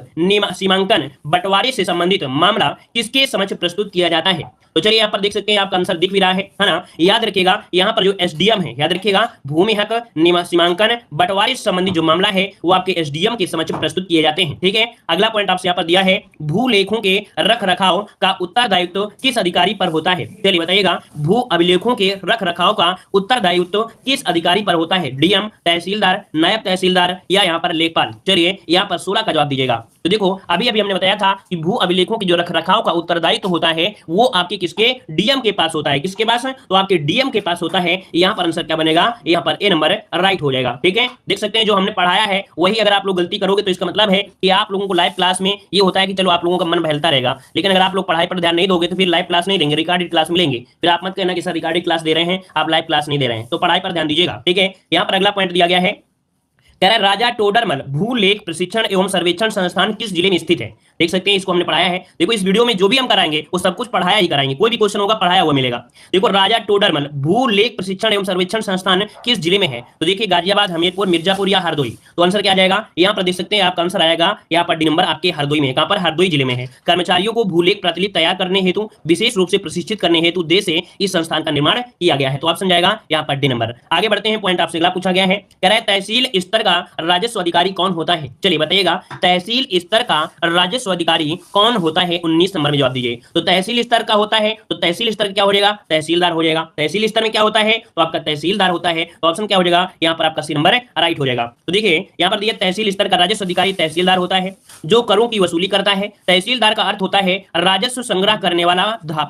सीमांकन बंटवारे से संबंधित मामला किसके समक्ष प्रस्तुत किया जाता है? तो चलिए यहाँ पर देख सकते हैं, आपका आंसर दिख भी रहा है ना। याद रखिएगा यहाँ पर जो एसडीएम है, याद रखिएगा भूमि हक सीमांकन बंटवारे से संबंधित जो मामला है वो आपके एसडीएम के समक्ष प्रस्तुत किए जाते हैं, ठीक है। अगला पॉइंट आपसे यहाँ पर दिया है, भूलेखों के रख रखाव का उत्तरदायित्व किस अधिकारी पर होता है? चलिए बताइएगा, भू अभिलेखों के रख रखाव का उत्तरदायित्व किस अधिकारी पर होता है? डीएम, तहसीलदार, नायब तहसीलदार या यहाँ पर लेखपाल? चलिए यहाँ पर 16 का जवाब दीजिएगा। तो देखो अभी अभी हमने बताया था कि भू अभिलेखों की जो रखरखाव का उत्तरदायित्व होता है वो आपके किसके? डीएम के पास होता है। किसके पास? तो आपके डीएम के पास होता है। यहाँ पर आंसर क्या बनेगा? यहाँ पर ए नंबर राइट हो जाएगा, ठीक है। देख सकते हैं जो हमने पढ़ाया है वही अगर आप लोग गलती करोगे तो इसका मतलब है कि आप लोगों को लाइव क्लास में ये होता है कि चलो आप लोगों का मन बहलता रहेगा, लेकिन अगर आप लोग पढ़ाई पर ध्यान नहीं दोगे तो फिर लाइव क्लास नहीं देंगे, रिकॉर्डेड क्लास मिलेंगे। फिर आप मत कहना कि सर रिकॉर्डेड क्लास दे रहे हैं, आप लाइव क्लास नहीं दे रहे हैं। तो पढ़ाई पर ध्यान दीजिएगा, ठीक है। यहाँ पर अगला पॉइंट दिया गया है, कह रहा है राजा टोडरमल भूलेख प्रशिक्षण एवं सर्वेक्षण संस्थान किस जिले में स्थित है? देख सकते हैं इसको हमने पढ़ाया है। देखो इस वीडियो में जो भी हम कराएंगे वो सब कुछ पढ़ाया ही कराएंगे, कोई भी क्वेश्चन होगा पढ़ाया हुआ मिलेगा। देखो राजा टोडरमल भूलेख प्रशिक्षण एवं सर्वेक्षण संस्थान किस जिले में है? तो देखिए गाजियाबाद, हमीरपुर, मिर्जापुर या हरदोई। तो आंसर क्या आ जाएगा? यहाँ पर देख सकते हैं आपका आंसर आएगा यहाँ पर डी नंबर आपके हरदोई में। कहां पर? हरदोई जिले में है। कर्मचारियों को भूलेख प्रतिलिपि तैयार करने हेतु विशेष रूप से प्रशिक्षित करने हेतु देश से इस संस्थान का निर्माण किया गया है। तो ऑप्शन जाएगा यहाँ पर डी नंबर। आगे बढ़ते हैं, पॉइंट आपसे अगला पूछा गया है, कह रहा है तहसील स्तर का राजस्व अधिकारी कौन होता है? चलिए बताइएगा, तहसील स्तर का राजस्व अधिकारी कौन होता है? 19 नंबर में जवाब दीजिए। तो तहसील स्तर का होता है, तो तहसील स्तर क्या हो जाएगा? तहसीलदार हो जाएगा। तहसील स्तर में क्या होता है? तो आपका तहसीलदार होता है। तो ऑप्शन क्या हो जाएगा? यहाँ पर आपका सी नंबर राइट हो जाएगा। तो देखिए यहाँ पर दिया तहसील स्तर का राजस्व अधिकारी तहसीलदार होता है, जो करों की वसूली करता है। तहसीलदार का अर्थ होता है राजस्व संग्रह करने वाला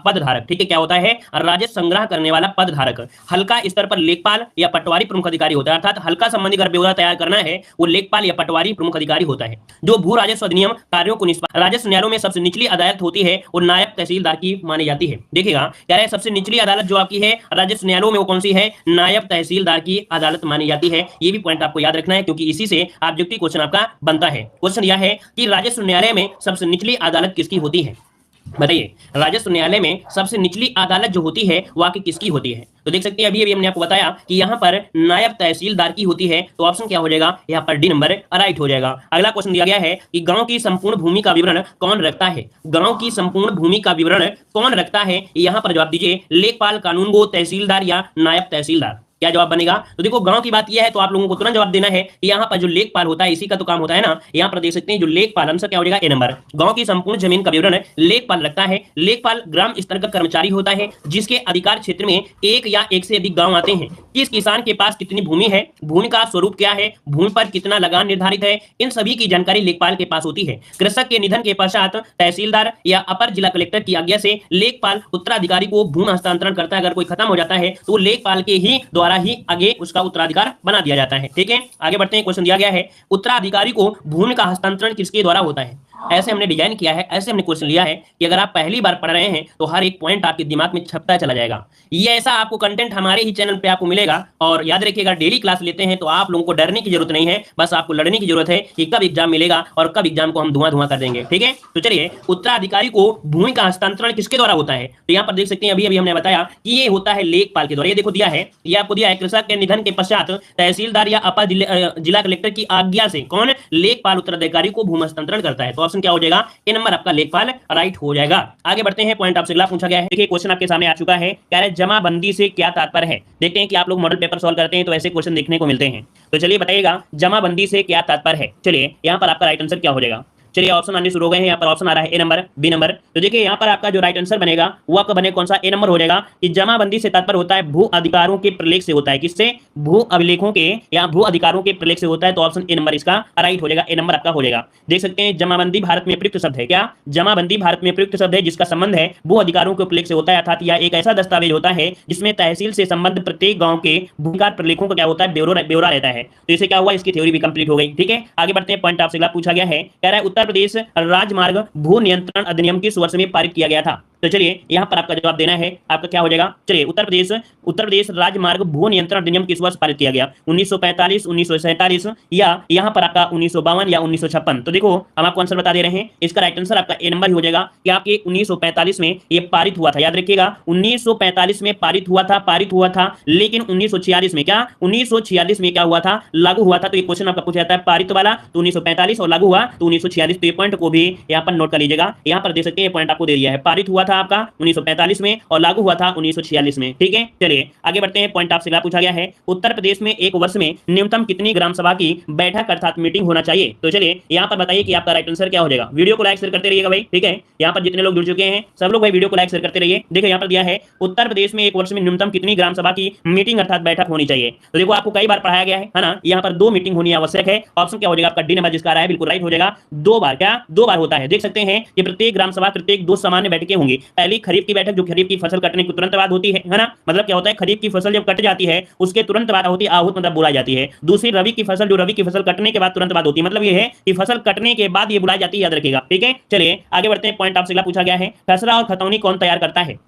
पदधारक, ठीक है। क्या होता है? राजस्व संग्रह करने वाला पदधारक। हल्का स्तर पर लेखपाल या पटवारी प्रमुख अधिकारी होता है, अर्थात हल्का संबंधी अगर ब्यौरा तैयार करना है वो लेखपाल या पटवारी प्रमुख अधिकारी होता है। जो भू राजस्व अधिनियम कार्यों को राजस्व न्यायालयों में सबसे निचली अदालत होती है वो नायब तहसीलदार की मानी जाती है। देखिएगा क्या है, सबसे निचली अदालत जो आपकी है राजस्व न्यायालयों में वो कौन सी है? नायब तहसीलदार की अदालत मानी जाती है। ये भी पॉइंट आपको याद रखना है क्योंकि इसी से ऑब्जेक्टिव क्वेश्चन आपका बनता है। क्वेश्चन यह है कि राजस्व न्यायालय में सबसे निचली अदालत किसकी होती है? बताइए, राजस्व न्यायालय में सबसे निचली अदालत जो होती है वो आके किसकी होती है? तो देख सकते हैं अभी अभी हमने आपको बताया कि यहाँ पर नायब तहसीलदार की होती है। तो ऑप्शन क्या हो जाएगा? यहाँ पर डी नंबर राइट हो जाएगा। अगला क्वेश्चन दिया गया है कि गांव की संपूर्ण भूमि का विवरण कौन रखता है? गांव की संपूर्ण भूमि का विवरण कौन रखता है? यहाँ पर जवाब दीजिए, लेखपाल, कानूनगो, तहसीलदार या नायब तहसीलदार। क्या जवाब बनेगा? तो देखो गांव की बात यह है तो आप लोगों को तुरंत जवाब देना है कि यहाँ पर जो लेखपाल होता है इसी का तो काम होता है ना। यहाँ पर देख सकते हैं जो लेखपाल, आंसर क्या हो जाएगा? ए नंबर। गांव की संपूर्ण जमीन का विवरण लेखपाल रखता है। लेखपाल ग्राम स्तर का कर्मचारी होता है जिसके अधिकार क्षेत्र में एक या एक से अधिक गांव आते हैं। किस किसान के पास कितनी भूमि है, भूमि का स्वरूप क्या है, भूमि पर कितना लगान निर्धारित है, इन सभी की जानकारी लेखपाल के पास होती है। कृषक के निधन के पश्चात तहसीलदार या अपर जिला कलेक्टर की आज्ञा से लेखपाल उत्तराधिकारी को भूमि हस्तांतरण करता है। अगर कोई खत्म हो जाता है तो लेखपाल के ही द्वारा ही आगे उसका उत्तराधिकार बना दिया जाता है, ठीक है। आगे बढ़ते हैं, क्वेश्चन दिया गया है उत्तराधिकारी को भूमि का हस्तांतरण किसके द्वारा होता है? ऐसे हमने डिजाइन किया है, ऐसे हमने क्वेश्चन लिया है कि अगर आप पहली बार पढ़ रहे हैं तो हर एक पॉइंट आपके दिमाग में छपता चला जाएगा। ये ऐसा आपको कंटेंट हमारे ही चैनल पे आपको मिलेगा। और याद रखिएगा डेली क्लास लेते हैं तो आप लोगों को डरने की जरूरत नहीं है, बस आपको लड़ने की जरूरत है कि कब एग्जाम मिलेगा और कब एग्जाम को हम धुआं धुआं कर देंगे, ठीक है। तो चलिए, उत्तराधिकारी को भूमि का हस्तांतरण किसके द्वारा होता है? तो यहाँ पर देख सकते हैं अभी अभी हमने बताया कि ये होता है लेखपाल के द्वारा। ये देखो दिया है, ये आपको दिया है, कृषक के निधन के पश्चात तहसीलदार या अपर जिला कलेक्टर की आज्ञा से कौन? लेखपाल उत्तराधिकारी को भूमि हस्तांतरण करता है। तो ऑप्शन क्या हो जाएगा? ए नंबर आपका लेखपाल राइट हो जाएगा। आगे बढ़ते हैं, पॉइंट आपसे अगला पूछा गया है। देखिए क्वेश्चन आपके सामने आ चुका है, कह रहे जमाबंदी से क्या तात्पर्य है? देखते हैं कि आप लोग मॉडल पेपर सॉल्व करते हैं तो ऐसे क्वेश्चन देखने को मिलते हैं। तो चलिए बताइएगा जमाबंदी से क्या तात्पर्य है। चलिए यहाँ पर आपका राइट आंसर क्या हो जाएगा? चलिए ऑप्शन आने शुरू हो गए हैं। यहाँ पर ऑप्शन आ रहा है ए नंबर, बी नंबर। तो देखिए यहाँ पर आपका जो राइट आंसर बनेगा वो आपका बने कौन सा? ए नंबर हो जाएगा कि जमाबंदी से तात्पर्य होता है भू अधिकारों के प्रलेख से होता है। किससे? भू अभिलेखों के या भू अधिकारों के प्रलेख से होता है। तो ऑप्शन ए नंबर इसका राइट हो जाएगा, ए नंबर आपका हो जाएगा। देख सकते हैं जमाबंदी भारत में प्रयुक्त शब्द है। क्या? जमाबंदी भारत में प्रयुक्त शब्द है जिसका संबंध है भू अधिकारों के प्रलेख से होता है, अर्थात यह एक ऐसा दस्तावेज होता है जिसमें तहसील से संबंध प्रत्येक गांव के भूमिकार प्रलेखों का क्या होता है? ब्यौरा रहता है। तो इसे क्या हुआ? इसकी थ्योरी भी कंप्लीट हो गई, ठीक है। आगे बढ़ते हैं, पॉइंट आपसे अगला पूछा गया है, कह रहा है उत्तर प्रदेश राजमार्ग भू नियंत्रण अधिनियम किस वर्ष में पारित किया गया था? तो चलिए यहाँ पर आपका जवाब देना है, आपका क्या हो जाएगा? चलिए उत्तर प्रदेश राजमार्ग भू नियंत्रण अधिनियम किस वर्ष पारित किया गया? 1945, 1947 या यहाँ पर आपका 1952 या 1956? तो देखो हम आपको आंसर बता दे रहे हैं, इसका राइट आंसर आपका ए नंबर ही हो जाएगा कि आपके 1945 में ये पारित हुआ था। याद रखिएगा 1945 में पारित हुआ था, लेकिन 1946 में क्या 1946 में क्या हुआ था? लागू हुआ था। तो ये क्वेश्चन आपका पूछा जाता है पारित वाला तो 1945 और लागू हुआ तो 1946। तो ये पॉइंट को भी यहाँ पर नोट कर लीजिएगा। यहाँ पर देख सकते हैं पॉइंट आपको दे दिया है, पारित हुआ था आपका 1945 में और लागू हुआ था 1946 में। ठीक है, चलिए आगे बढ़ते हैं। पॉइंट आपसे पूछा गया है उत्तर प्रदेश में एक वर्ष में न्यूनतम कितनी ग्राम सभा की बैठक अर्थात मीटिंग होना चाहिए? तो चलिए यहाँ पर बताइए कि आपका राइट आंसर क्या हो जाएगा। वीडियो को लाइक शेयर करते रहिएगा भाई। ठीक है, यहाँ पर जितने लोग जुड़ चुके हैं सब लोग भाई वीडियो को लाइक शेयर करते रहिए। देखिए यहाँ पर दिया है उत्तर प्रदेश में एक वर्ष में न्यूनतम कितनी ग्राम सभा की मीटिंग अर्थात बैठक होनी चाहिए। तो देखो आपको कई बार पढ़ाया गया है ना, यहाँ पर 2 मीटिंग होनी आवश्यक है। ऑप्शन क्या हो जाएगा आपका? डी नंबर जिसका आ रहा है बिल्कुल राइट हो जाएगा। 2 बार, क्या 2 बार होता है। देख सकते हैं कि प्रत्येक ग्राम सभा प्रत्येक 2 सामान्य बैठकें होंगी। पहली खरीफ की बैठक जो खरीफ की फसल कटने के तुरंत बाद होती है ना, मतलब क्या होता है खरीफ की फसल जब कट जाती है उसके तुरंत बाद होती है आहूत, मतलब बुलाई जाती है। दूसरी रबी की फसल जो रबी की फसल कटने के बाद तुरंत बाद होती है, मतलब ये है कि फसल कटने के बाद ये बुलाई जाती है, याद रखिएगा। ठीक है, चलिए आगे बढ़ते हैं। पॉइंट आपसे अगला पूछा गया है खसरा और खतौनी कौन तैयार करता है?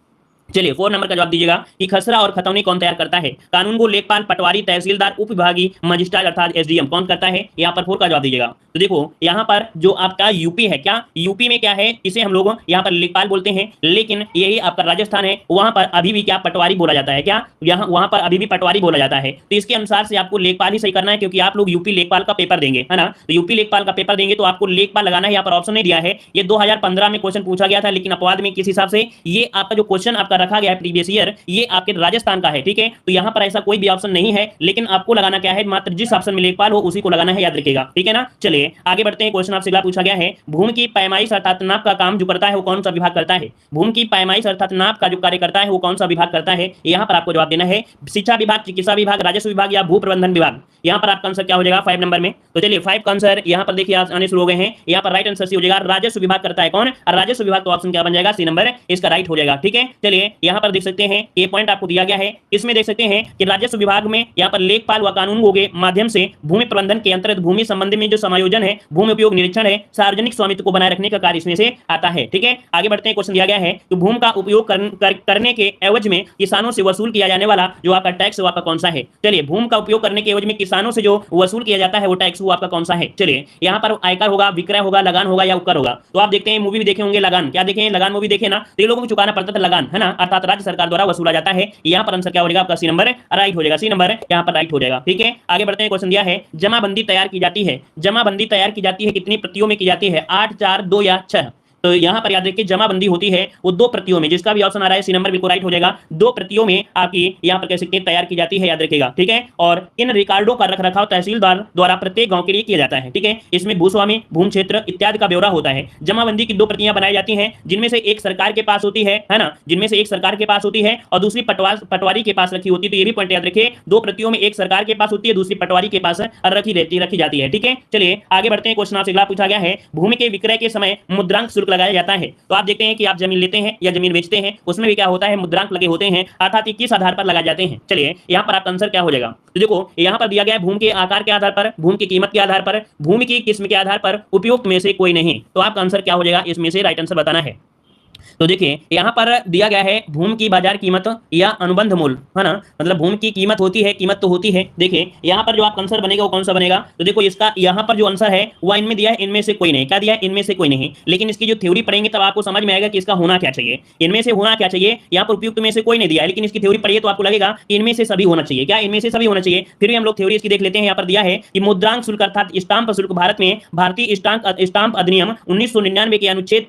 चलिए 4 नंबर का जवाब दीजिएगा कि खसरा और खतौनी कौन तैयार करता है? कानून को लेखपाल, पटवारी, तहसीलदार, उप विभागीय मजिस्ट्रेट अर्थात एसडीएम कौन करता है? यहाँ पर 4 का जवाब दीजिएगा। तो देखो यहाँ पर जो आपका यूपी है, क्या यूपी में क्या है, इसे हम लोग यहाँ पर लेखपाल बोलते हैं, लेकिन यही आपका राजस्थान है वहां पर अभी भी क्या पटवारी बोला जाता है, क्या यहाँ वहां पर अभी भी पटवारी बोला जाता है। तो इसके अनुसार से आपको लेखपाल ही सही करना है, क्योंकि आप लोग यूपी लेखपाल का पेपर देंगे है ना। तो यूपी लेखपाल का पेपर देंगे तो आपको लेखपाल लगाना है। यहाँ पर ऑप्शन नहीं दिया है, ये 2015 में क्वेश्चन पूछा गया था, लेकिन अपवाद में किस हिसाब से ये आपका जो क्वेश्चन आपका रखा गया है प्रीवियस ये आपके राजस्थान का है। ठीक है, तो यहां पर ऐसा कोई भी ऑप्शन नहीं है, लेकिन आपको लगाना क्या है, मात्र जिस ऑप्शन में लेखपाल हो उसी को लगाना है, याद रखिएगा। ठीक है ना, चलिए आगे बढ़ते हैं। क्वेश्चन आपसे अगला पूछा गया है भूमि की पैमाइश अर्थात नाप का काम जो करता है वो कौन सा विभाग करता है? भूमि की पैमाइश अर्थात नाप का जो कार्य करता है वो कौन सा विभाग करता है? यहां पर आपको जवाब देना है शिक्षा विभाग, चिकित्सा विभाग, राजस्व विभाग या भू प्रबंधन विभाग। यहां पर आपका आंसर क्या हो जाएगा 5 नंबर में? तो चलिए 5 का आंसर यहां पर देखिए आने शुरू हो गए हैं। यहां पर राइट आंसर सी हो जाएगा राजस्व विभाग करता है। कौन? राजस्व विभाग। तो ऑप्शन क्या बन जाएगा? सी नंबर इसका राइट हो जाएगा। ठीक है, चलिए यहां पर देख सकते हैं ये पॉइंट आपको दिया गया है। इसमें देख सकते हैं कि राजस्व विभाग में यहाँ पर लेखपाल व कानूनगो के माध्यम से भूमि प्रबंधन के अंतर्गत भूमि संबंधी में जो समायोजन है, भूमि उपयोग निरीक्षण है, सार्वजनिक स्वामित्व को बनाए रखने का कार्य इसमें से आता है। ठीक है, आगे बढ़ते हैं। क्वेश्चन दिया गया है कि भूमि का उपयोग करने के एवज में किसानों से वसूल किया जाने वाला जो आपका टैक्स वो आपका कौन सा है? चलिए भूमि का उपयोग करने के एवज में किसानों से जो वसूल किया जाता है वो टैक्स वो आपका कौन सा है? चलिए यहाँ पर आयकर होगा, विक्रय होगा, लगान होगा या उपकर होगा। तो आप देखते हैं मूवी भी देखे होंगे लगान, क्या देखे? लगान मूवी देखे ना, तो ये लोगों को चुकाना पड़ता था लगान है ना, अर्थात राज्य सरकार द्वारा वसूला जाता है। यहाँ पर आंसर क्या हो जाएगा आपका? सी नंबर राइट हो जाएगा। सी नंबर यहाँ पर राइट हो जाएगा। ठीक है, आगे बढ़ते हैं। क्वेश्चन दिया है जमाबंदी तैयार की जाती है, जमाबंदी तैयार की जाती है कितनी प्रतियों में की जाती है? 8, 4, 2 या 6? तो यहाँ पर याद रखिए जमाबंदी होती है वो 2 प्रतियों में, जिसका भी ऑप्शन आ रहा है सी नंबर बिल्कुल राइट हो जाएगा। 2 प्रतियों में आपकी यहाँ पर कह सकते हैं तैयार की जाती है, याद रखिएगा। ठीक है, और इन रिकॉर्डों का रखरखाव तहसीलदार द्वारा प्रत्येक गांव के लिए किया जाता है। ठीक है, इसमें भूस्वामी, भूमि क्षेत्र इत्यादि का ब्यौरा होता है। जमाबंदी की 2 प्रतियां बनाई जाती हैं, जिनमें से एक सरकार के पास होती है ना, जिनमें से एक सरकार के पास होती है और दूसरी पटवारी के पास रखी होती है। तो ये भी पॉइंट याद रखिए, 2 प्रतियों में एक सरकार के पास होती है, दूसरी पटवारी के पास रखी जाती है। ठीक है, चलिए आगे बढ़ते हैं। क्वेश्चन आपसे अगला पूछा गया है भूमि के विक्रय के समय मुद्रांक शुल्क लगाया जाता है। तो आप देखते हैं कि आप जमीन लेते हैं या जमीन बेचते हैं, उसमें भी क्या होता है मुद्रांक लगे होते हैं, अर्थात किस आधार पर लगाए जाते हैं। चलिए यहाँ पर आपका आंसर क्या हो जाएगा? तो देखो यहाँ पर दिया गया है भूमि के आकार के आधार पर, भूमि की कीमत के आधार पर, भूमि की किस्म के आधार पर, उपयुक्त में से कोई नहीं। तो आपका आंसर क्या हो जाएगा? इसमें से राइट आंसर बताना है। तो देखिए यहाँ पर दिया गया है भूमि की बाजार कीमत या अनुबंध मूल्य है ना, मतलब भूमि की कीमत होती है, कीमत तो होती है। देखिए यहाँ पर जो आपका आंसर बनेगा वो कौन सा बनेगा? तो देखो इसका यहाँ पर जो आंसर है वह इनमें दिया है, इनमें से कोई नहीं। क्या दिया है? इनमें से कोई नहीं। लेकिन इसकी जो थ्योरी पढ़ेंगे तब आपको समझ में आएगा कि इसका होना क्या चाहिए, इनमें से होना क्या चाहिए। यहाँ पर उपयुक्त में से कोई नहीं दिया है, लेकिन इसकी थ्योरी पढ़िए तो आपको लगेगा कि इनमें से सभी होना चाहिए। क्या इनमें से सभी होना चाहिए? फिर भी हम लोग थ्योरी इसकी देख लेते हैं। यहाँ पर दिया है कि मुद्रांक शुल्क अर्थात स्टाम्प शुल्क भारत में भारतीय स्टाम्प अधिनियम 1999 के अनुच्छेद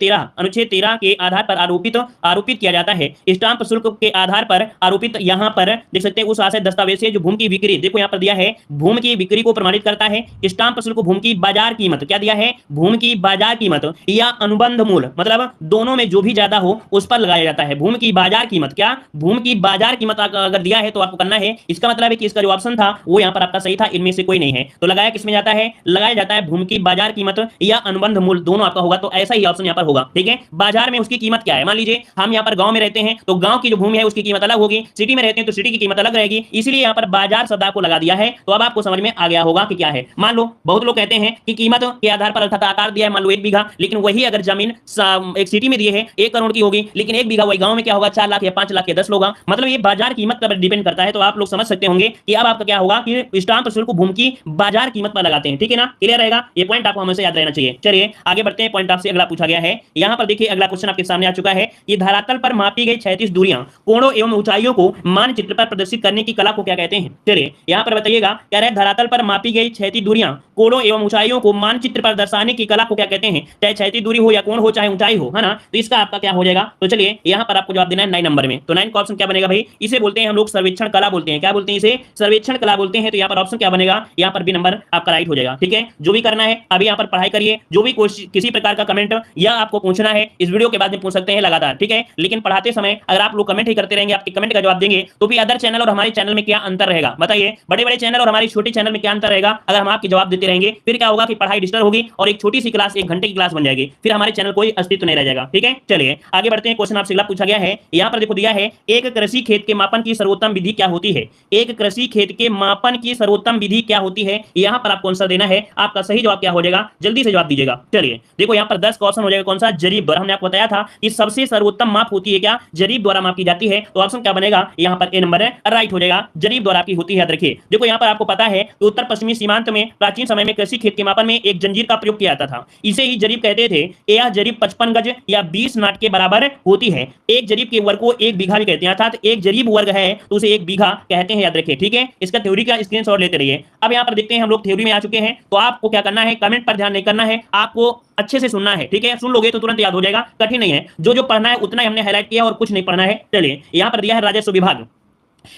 13 के आधार पर आरोपित किया जाता है। स्टाम्प शुल्क के आधार पर आरोपित यहाँ पर देख सकते हैं उस आशय दस्तावेज से जो भूमि की बिक्री, देखो यहाँ पर दिया है भूमि की बिक्री को प्रमाणित करता है। स्टाम्प शुल्क भूमि की बाजार कीमत, क्या दिया है? भूमि की बाजार कीमत या अनुबंध मूल्य, मतलब दोनों में जो भी ज्यादा हो उस पर लगाया जाता है। भूमि की बाजार कीमत, क्या भूमि की बाजार कीमत अगर दिया है तो आपको करना है, इसका मतलब है कि इसका जो ऑप्शन था वो यहाँ पर आपका सही था, इनमें से कोई नहीं है। तो लगाया किसमें जाता है? लगाया जाता है भूमि की बाजार कीमत या अनुबंध मूल्य, दोनों आपका होगा। तो ऐसा ही ऑप्शन यहाँ पर होगा। ठीक है, बाजार में उसकी कीमत क्या है। मान लीजिए हम यहाँ पर गांव में रहते हैं तो गांव की जो भूमि है उसकी कीमत अलग होगी, सिटी में रहते हैं तो सिटी की कीमत अलग रहेगी, इसलिए यहाँ पर बाजार शब्द आपको लगा दिया है। तो अब आपको समझ में आ गया होगा कि क्या है। मान लो बहुत लोग कहते हैं कि कीमत के आधार पर अर्थात आकार दिया है, मान लो 1 बीघा, लेकिन वही अगर जमीन एक सिटी में दी है 1 करोड़ की होगी, लेकिन 1 बीघा वही गांव में क्या होगा 4 लाख या 5 लाख या 10 होगा। मतलब ये बाजार कीमत पर डिपेंड करता है। तो आप लोग समझ सकते होंगे कि अब आपका क्या होगा कि स्टाम्प शुल्क भूमि की बाजार कीमत पर लगाते हैं। ठीक है ना, क्लियर रहेगा, ये पॉइंट आपको हमेशा याद रहना चाहिए। चलिए आगे बढ़ते हैं, पॉइंट आपसे अगला पूछा गया है। यहाँ पर देखिए अगला क्वेश्चन आपके सामने आ चुका है कि धरातल पर मापी गई क्षैतिज दूरियां, कोणों एवं ऊंचाइयों को मानचित्र पर प्रदर्शित करने की कला को क्या कहते हैं। चलिए यहाँ पर बताइएगा, कह रहे धरातल पर मापी गई क्षैतिज दूरियां, कोणों एवं ऊंचाइयों को मानचित्र पर दर्शाने की कला को क्या कहते हैं। चाहे क्षैतिज दूरी हो या कोण हो चाहे ऊंचाई हो, है ना, तो इसका आपका क्या हो जाएगा। तो चलिए यहाँ पर आपको जवाब देना है 9 नंबर में। तो 9 का ऑप्शन क्या बनेगा भाई, इसे बोलते हैं हम लोग सर्वेक्षण कला बोलते हैं। क्या बोलते हैं इसे, सर्वेक्षण कला बोलते हैं। तो यहाँ पर ऑप्शन क्या बनेगा, यहाँ पर बी नंबर आपका राइट हो जाएगा। ठीक है, जो भी करना है अभी यहाँ पर पढ़ाई करिए, जो भी किसी प्रकार का कमेंट या आपको पूछना है इस वीडियो के बाद में पूछ सकते हैं लगातार। ठीक है, लेकिन पढ़ाते समय अगर आप लोग कमेंट ही करते रहेंगे, आपके कमेंट का जवाब देंगे, तो भी अदर चैनल और हमारे चैनल में क्या अंतर रहेगा बताइए। बड़े बड़े चैनल और हमारे छोटे चैनल में क्या अंतर रहेगा, अगर हम आपके जवाब देते रहेंगे फिर क्या होगा कि पढ़ाई डिस्टर्ब होगी और एक छोटी सी क्लास 1 घंटे की क्लास बन जाएगी, फिर हमारे चैनल कोई अस्तित्व नहीं रह जाएगा। ठीक है, चलिए आगे बढ़ते हैं। क्वेश्चन आपसे अगला पूछा गया है, यहाँ पर देखो दिया है, एक कृषि खेत के मापन की सर्वोत्तम विधि क्या होती है। एक कृषि खेत के मापन की सर्वोत्तम विधि क्या होती है, यहाँ पर आपको आंसर देना है। आपका सही जवाब क्या हो जाएगा, जल्दी से जवाब दीजिएगा। चलिए देखो यहाँ पर 10 का ऑप्शन हो जाएगा कौन सा, जरीब द्वारा। हमने आपको बताया था कि सबसे सर्वोत्तम माप होती है क्या, जरीब द्वारा माप की जाती है। तो ऑप्शन क्या बनेगा, यहाँ पर ए नंबर राइट हो जाएगा, जरीब द्वारा की होती है। याद रखिए, देखो यहाँ पर आपको पता है कि उत्तर पश्चिमी सीमांत में प्राचीन समय में कृषि खेत के मापन में एक जंजीर का प्रयोग किया जाता था, इसे ही जरीब कहते थे। यह जरीब 55 गज या 20 नाट के बराबर होती है। एक जरीब के वर्ग को 1 बीघा भी कहते हैं, अर्थात एक जरीब वर्ग है तो उसे 1 बीघा कहते हैं। याद रखिए, ठीक है, इसका थ्योरी का स्क्रीनशॉट लेते रहिए। अब यहाँ पर देखते हैं हम लोग थ्योरी में आ चुके हैं। तो आपको क्या करना है, कमेंट पर ध्यान नहीं करना है, आपको अच्छे से सुनना है। ठीक है, सुन लोगे तो तुरंत याद हो जाएगा, कठिन नहीं है। जो पढ़ना है उतना ही हमने हाईलाइट किया और कुछ नहीं पढ़ना है। चलिए यहाँ पर दिया है राजस्व विभाग।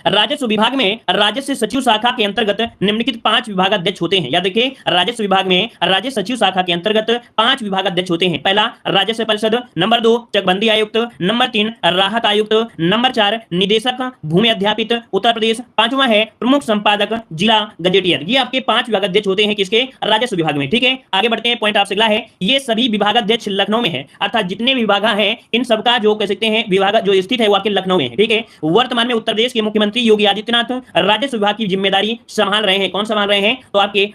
राजस्व विभाग में राजस्व सचिव शाखा के अंतर्गत निम्नलिखित 5 विभागाध्यक्ष होते हैं। याद रखिए, राजस्व विभाग में राजस्व सचिव शाखा के अंतर्गत 5 विभागाध्यक्ष होते हैं। पहला राजस्व परिषद, नंबर 2 चकबंदी आयुक्त, नंबर 3 राहत आयुक्त, नंबर 4 निदेशक भूमि अध्यापित उत्तर प्रदेश, 5वां है प्रमुख संपादक जिला गजेटियर। ये आपके 5 विभागाध्यक्ष होते हैं किसके, राजस्व विभाग में। ठीक है, आगे बढ़ते हैं। पॉइंट आपसे अगला है, ये सभी विभागाध्यक्ष लखनऊ में है, अर्थात जितने विभाग हैं इन सबका जो कह सकते हैं विभाग जो स्थित है वो आपके लखनऊ में है। ठीक है, वर्तमान में उत्तर प्रदेश के मुख्यमंत्री योगी आदित्यनाथ राजस्व विभाग की जिम्मेदारी संभाल रहे हैं। कौन संभाल रहे हैं, तो आपके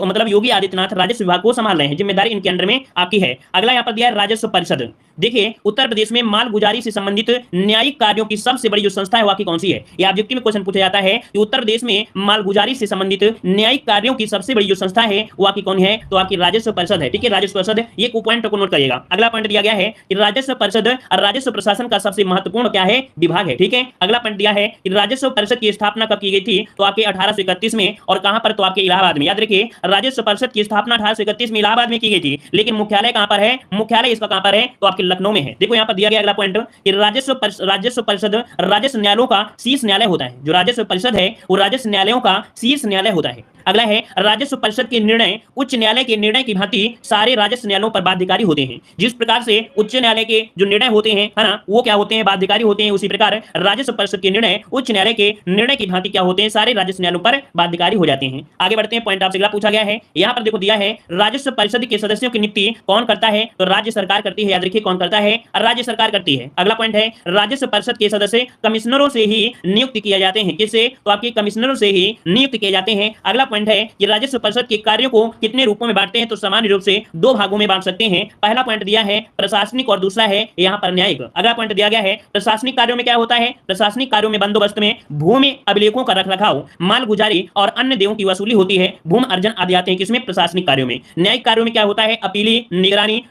मतलब योगी आदित्यनाथ राजस्व विभाग को संभाल रहे हैं, जिम्मेदारी इनके अंडर में आपकी है। अगला यहाँ पर दिया है राजस्व परिषद। देखिए, उत्तर प्रदेश में मालगुजारी से संबंधित न्यायिक कार्यों की सबसे बड़ी जो संस्था है वो आपकी कौन सी है। यह ऑब्जेक्टिव में क्वेश्चन पूछा जाता है कि उत्तर प्रदेश में मालगुजारी से संबंधित न्यायिक कार्यों की सबसे बड़ी जो संस्था है वो आपकी कौन है, तो आपकी राजस्व परिषद है। ठीक है, राजस्व परिषद, ये पॉइंट को नोट करिएगा। अगला पॉइंट दिया गया है कि राजस्व परिषद राजस्व प्रशासन का सबसे महत्वपूर्ण क्या है, विभाग है। ठीक है, अगला पॉइंट दिया है कि राजस्व परिषद की स्थापना कब की गई थी, तो आपके 1831 में, और कहां पर, तो आपके इलाहाबाद में। याद रखिए, राजस्व परिषद की स्थापना 1831 में इलाहाबाद में की गई थी, लेकिन मुख्यालय कहां पर है, मुख्यालय इसका कहां पर है, तो आपके लखनऊ में है। देखो यहाँ पर दिया गया अगला पॉइंट कि राजस्व परिषद राजस्व न्यायालयों का शीर्ष न्यायालय होता है। जो राजस्व परिषद है वो राजस्व न्यायालयों का शीर्ष न्यायालय होता है। अगला है राजस्व परिषद के निर्णय उच्च न्यायालय के निर्णय की भांति सारे राजस्व न्यायालयों पर बाध्यकारी होते हैं। जिस प्रकार से उच्च न्यायालय के जो निर्णय होते हैं, है ना, वो क्या होते हैं, बाध्यकारी होते हैं, उसी प्रकार राजस्व परिषद के निर्णय उच्च न्यायालय के निर्णय की भांति क्या होते हैं, सारे राजस्व न्यायालयों पर बाध्यकारी हो जाते हैं। आगे बढ़ते हैं। पॉइंट आपसे अगला पूछा गया है, यहाँ पर देखो दिया है राजस्व परिषद के सदस्यों की नियुक्ति कौन करता है, तो राज्य सरकार करती है। याद रखिए, कौन करता है, राज्य सरकार करती है। अगला पॉइंट है राजस्व परिषद के सदस्य कमिश्नरों से ही नियुक्त किए जाते हैं। किससे, तो आपके कमिश्नरों से ही नियुक्त किए जाते हैं। अगला पॉइंट है कि राजस्व परिषद के कार्यों को कितने रूपों में बांटते हैं, तो सामान्य रूप से 2 भागों में बांट सकते हैं। पहला पॉइंट दिया है प्रशासनिक और दूसरा है यहाँ पर न्यायिक। अगला पॉइंट दिया गया है प्रशासनिक कार्यों में क्या होता है, प्रशासनिक कार्यों में बंदोबस्त में भूमि अभिलेखों का रखरखाव, मालगुजारी और अन्य देवों की वसूली होती है। भूमि अर्जन आदि आते हैं किसमें, प्रशासनिक कार्यों में। न्यायिक कार्यों में क्या होता है, अपीली, निगरानी,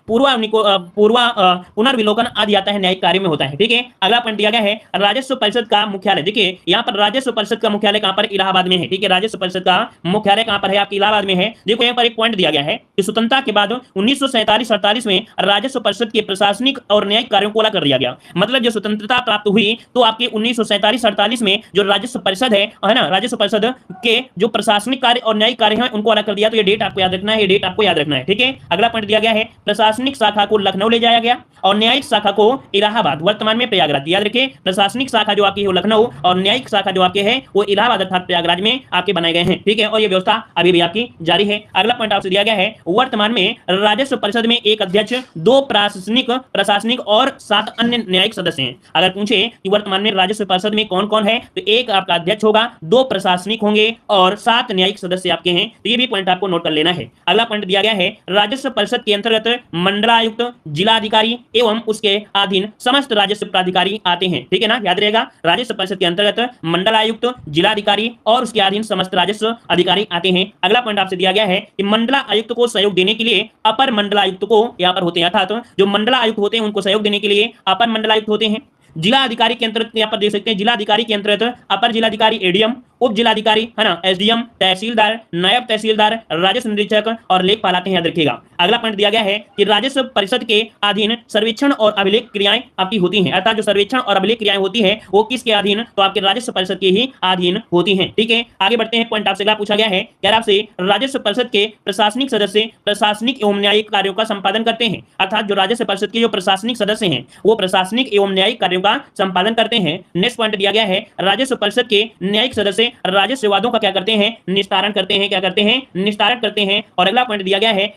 पुनर्विलोकन आदि आता है, न्यायिक कार्यों में होता है। ठीक है, अगला पॉइंट दिया गया है राजस्व परिषद का मुख्यालय। देखिए यहाँ पर राजस्व परिषद का मुख्यालय कहां पर, इलाहाबाद में है। ठीक है, राजस्व परिषद का मुख्यालय कहां पर है, आपकी इलाहाबाद में है। देखो यहाँ पर एक पॉइंट दिया गया है कि स्वतंत्रता के बाद 1947-48 में राजस्व परिषद के प्रशासनिक और न्यायिक कार्यों को अलग कर दिया गया। मतलब जो स्वतंत्रता प्राप्त हुई तो आपके 1947-48 1945 में जो राजस्व परिषद है ना, राजस्व परिषद के जो प्रशासनिक कार्य और न्यायिक कार्य हैं उनको अलग कर दिया। तो ये डेट आपको याद रखना है, ये डेट आपको याद रखना है, ठीक है। अगला पॉइंट दिया गया है प्रशासनिक शाखा को लखनऊ ले जाया गया और न्यायिक शाखा को इलाहाबाद, वर्तमान में प्रयागराज। याद रखिए प्रशासनिक शाखा जो आपकी है वो लखनऊ और न्यायिक शाखा जो आपके है वो इलाहाबाद अर्थात प्रयागराज में आपके बनाए गए हैं, ठीक है। और ये व्यवस्था अभी भी आपकी जारी है। अगला पॉइंट आपसे दिया गया है वर्तमान में राजस्व परिषद में एक अध्यक्ष, 2 प्रशासनिक और 7 अन्य न्यायिक सदस्य हैं। अगर पूछे कि वर्तमान में राजस्व परिषद में कौन कौन है, तो एक आपका अध्यक्ष होगा, 2 प्रशासनिक होंगे और 7 न्यायिक सदस्य आपके हैं। तो ये भी पॉइंट आपको नोट कर लेना है। अगला पॉइंट दिया गया है राजस्व परिषद के अंतर्गत मंडलायुक्त, जिलाधिकारी एवं उसके अधीन समस्त राजस्व प्राधिकारी आते हैं, ठीक है ना। याद रहेगा राजस्व परिषद के अंतर्गत मंडलायुक्त, जिलाधिकारी और उसके अधीन समस्त राजस्व अधिकारी आते हैं। अगला पॉइंट आपसे दिया गया है कि मंडलायुक्त को सहयोग देने के लिए अपर मंडलायुक्त को यहाँ पर होते हैं, अर्थात जो मंडलायुक्त होते हैं उनको सहयोग देने के लिए अपर मंडलायुक्त होते हैं। जिला अधिकारी के अंतर्गत यहाँ पर देख सकते हैं जिला अधिकारी के अंतर्गत अपर जिलाधिकारी एडीएम, उप जिलाधिकारी है ना एसडीएम, तहसीलदार, नायब तहसीलदार, राजस्व निरीक्षक और लेखपाल आते हैं, याद रखिएगा। अगला पॉइंट दिया गया है कि राजस्व परिषद के अधीन सर्वेक्षण और अभिलेख क्रियाएं आपकी होती हैं, अर्थात जो सर्वेक्षण और अभिलेख क्रियाएं होती है वो किसके अधीन, तो आपके राजस्व परिषद के ही अधीन होती हैं, ठीक है। आगे बढ़ते हैं। पॉइंट आपसे अगला पूछा गया है यार आपसे राजस्व परिषद के प्रशासनिक सदस्य प्रशासनिक एवं न्यायिक कार्यों का संपादन करते हैं, अर्थात जो राजस्व परिषद के जो प्रशासनिक सदस्य हैं वो प्रशासनिक एवं न्यायिक कार्यों का संपादन करते हैं। नेक्स्ट पॉइंट दिया गया है राजस्व परिषद के न्यायिक सदस्य राजस्व विवादों का क्या करते हैं, निस्तारण करते हैं, क्या करते हैं, निस्तारण करते हैं। और अगला पॉइंट दिया गया है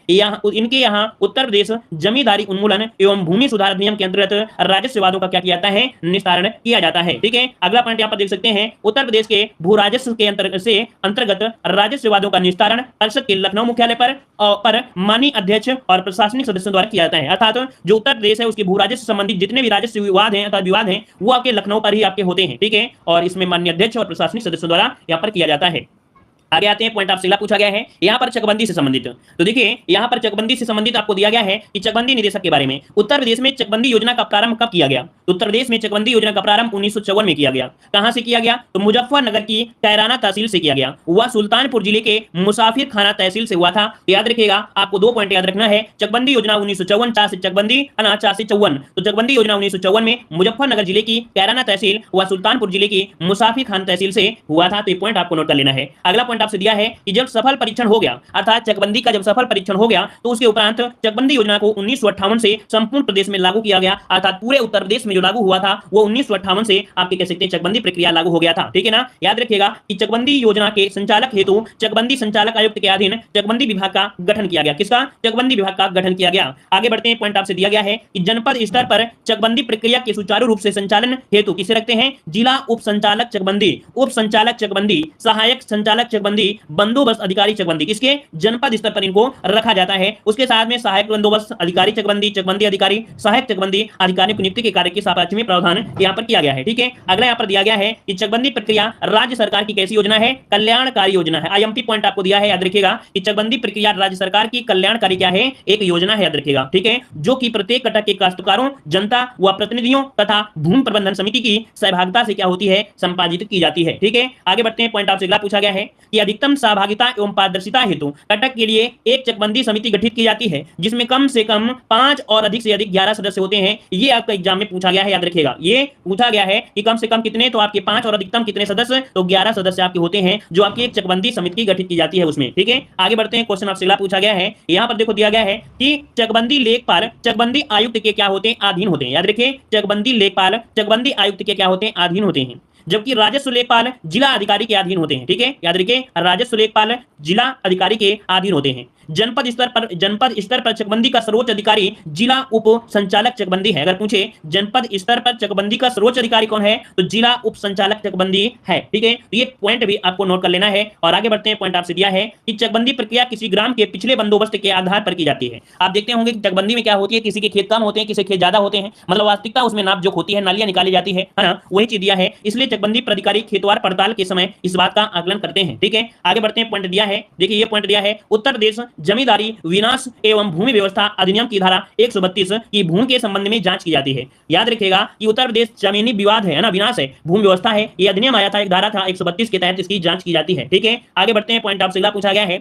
इनके यहाँ उत्तर प्रदेश जमींदारी उन्मूलन एवं भूमि सुधार अधिनियम के अंतर्गत राजस्व विवादों का क्या किया जाता है, निस्तारण किया जाता है, ठीक है। अगला पॉइंट यहाँ पर देख सकते हैं उत्तर प्रदेश के भू राजस्व के अंतर्गत राजस्व विवादों का निस्तारण परिषद के लखनऊ मुख्यालय पर माननीय अध्यक्ष और प्रशासनिक सदस्यों द्वारा किया जाता है, अर्थात जो उत्तर प्रदेश है उसकी भू राजस्व संबंधित जितने भी राजस्व विवाद हैं अर्थात विवाद हैं वो आपके लखनऊ पर ही आपके होते हैं, ठीक है। और इसमें माननीय अध्यक्ष और प्रशासनिक सदस्यों द्वारा यहाँ पर किया जाता है। आगे आते हैं। पॉइंट आपसे अगला पूछा गया है यहाँ पर चकबंदी से संबंधित। तो देखिए यहाँ पर चकबंदी से संबंधित आपको दिया गया है कि चकबंदी निदेशक के बारे में उत्तर प्रदेश में चकबंदी योजना का प्रारंभ कब किया गया, तो उत्तर प्रदेश में चकबंदी योजना का प्रारंभ 1954 में किया गया। कहां से किया गया, तो मुजफ्फरनगर की कैराना तहसील से किया गया। वह सुल्तानपुर जिले के मुसाफिर खाना तहसील से हुआ था। याद रखिएगा आपको 2 पॉइंट याद रखना है। चकबंदी योजना 1954 4 से चकबंदी 4 से 54, तो चकबंदी योजना 1954 में मुजफ्फरनगर जिले की कैराना तहसील व सुल्तानपुर जिले की मुसाफिर खाना तहसील से हुआ था। तो ये पॉइंट आपको नोट कर लेना है। अगला पॉइंट आपसे दिया है कि जब सफल परीक्षण हो गया, अर्थात चकबंदी का जब सफल परीक्षण हो गया तो उसके उपरांत चकबंदी योजना को 1958 से संपूर्ण प्रदेश में लागू किया गया, अर्थात पूरे उत्तर प्रदेश में जो लागू हुआ था वो 1958 से आपके कह सकते हैं चकबंदी प्रक्रिया लागू हो गया था, ठीक है ना। याद रखिएगा कि चकबंदी योजना के संचालक हेतु चकबंदी संचालक आयुक्त के अधीन चकबंदी विभाग का गठन किया गया। किसका, चकबंदी विभाग का गठन किया गया। आगे बढ़ते हैं। पॉइंट आपसे दिया गया है कि जनपद स्तर पर चकबंदी प्रक्रिया के सुचारू रूप से संचालन हेतु किसे रखते हैं, जिला उप संचालक चकबंदी, उप संचालक चकबंदी, सहायक संचालक चकबंदी, बंदोबस्त अधिकारी चकबंदी, किसके, जनपद स्तर पर इनको रखा जाता है। उसके साथ में सहायक बंदोबस्त अधिकारी चकबंदी, चकबंदी अधिकारी, सहायक चकबंदी अधिकारी की नियुक्ति के कार्य के सापेक्ष में प्रावधान यहाँ पर किया गया है, ठीक है। अगला यहाँ पर दिया गया है कि चकबंदी प्रक्रिया राज्य सरकार की कैसी योजना है, कल्याणकारी योजना है। आईएमपी पॉइंट आपको दिया है, याद रखिएगा कि चकबंदी प्रक्रिया राज्य सरकार की कल्याणकारी क्या है, एक योजना है, याद रखिएगा, ठीक है, जो कि प्रत्येक कटक के काश्तकारों, जनता व प्रतिनिधियों तथा भूमि प्रबंधन समिति की सहभागिता से क्या होती है, संपादित की जाती है, ठीक है। आगे बढ़ते हैं। पॉइंट आपसे अगला पूछा गया है कि अधिकतम सहभागिता एवं पारदर्शिता हेतु कटक के लिए एक चकबंदी समिति गठित की जाती है जिसमें कम से कम 5 और अधिक से अधिक 11 सदस्य होते हैं। ये आपका एग्जाम में पूछा गया है, याद रखिएगा, ये पूछा गया है कि कम से कम कितने, तो आपके 5 और अधिकतम कितने सदस्य, तो 11 सदस्य आपके होते हैं जो आपकी एक चकबंदी समिति गठित की जाती है उसमें, ठीक है। आगे बढ़ते हैं। क्वेश्चन आपसे अगला पूछा गया है, यहाँ पर देखो दिया गया है कि चकबंदी लेखपाल चकबंदी आयुक्त के क्या होते हैं, अधीन होते हैं। याद रखिए चकबंदी लेखपाल चकबंदी आयुक्त के क्या होते हैं, अधीन होते हैं, जबकि राजस्व लेखपाल जिला अधिकारी के अधीन होते हैं, ठीक है। याद रखिए राजस्व लेखपाल जिला अधिकारी के अधीन होते हैं। जनपद स्तर पर चकबंदी का सर्वोच्च अधिकारी जिला उप संचालक चकबंदी है। अगर पूछे जनपद स्तर पर चकबंदी का सर्वोच्च अधिकारी कौन है, तो जिला उप संचालक चकबंदी है, ठीक है। तो ये पॉइंट भी आपको नोट कर लेना है। और आगे बढ़ते हैं। पॉइंट आपसे दिया है कि चकबंदी प्रक्रिया किसी ग्राम के पिछले बंदोबस्त के आधार पर की जाती है। आप देखते होंगे कि चकबंदी में क्या होती है, किसी के खेत कम होते हैं, किसी के खेत ज्यादा होते हैं, मतलब वास्तविकता उसमें नाप जोख होती है, नालियां निकाली जाती है ना, वही चीज दिया है। इसलिए चकबंदी प्राधिकारी खेतवार पड़ताल के समय इस बात का आकलन करते हैं, ठीक है। आगे बढ़ते हैं। पॉइंट दिया है, देखिए ये पॉइंट दिया है, उत्तर प्रदेश जमींदारी विनाश एवं भूमि व्यवस्था अधिनियम की धारा 132 की भूमि के संबंध में जांच की जाती है। याद रखिएगा कि उत्तर प्रदेश जमीनी विवाद है ना, विनाश है, भूमि व्यवस्था है, ये अधिनियम आया था, एक धारा था 132 के तहत इसकी जांच की जाती है, ठीक है। आगे बढ़ते हैं। पॉइंट आपसे अगला पूछा गया है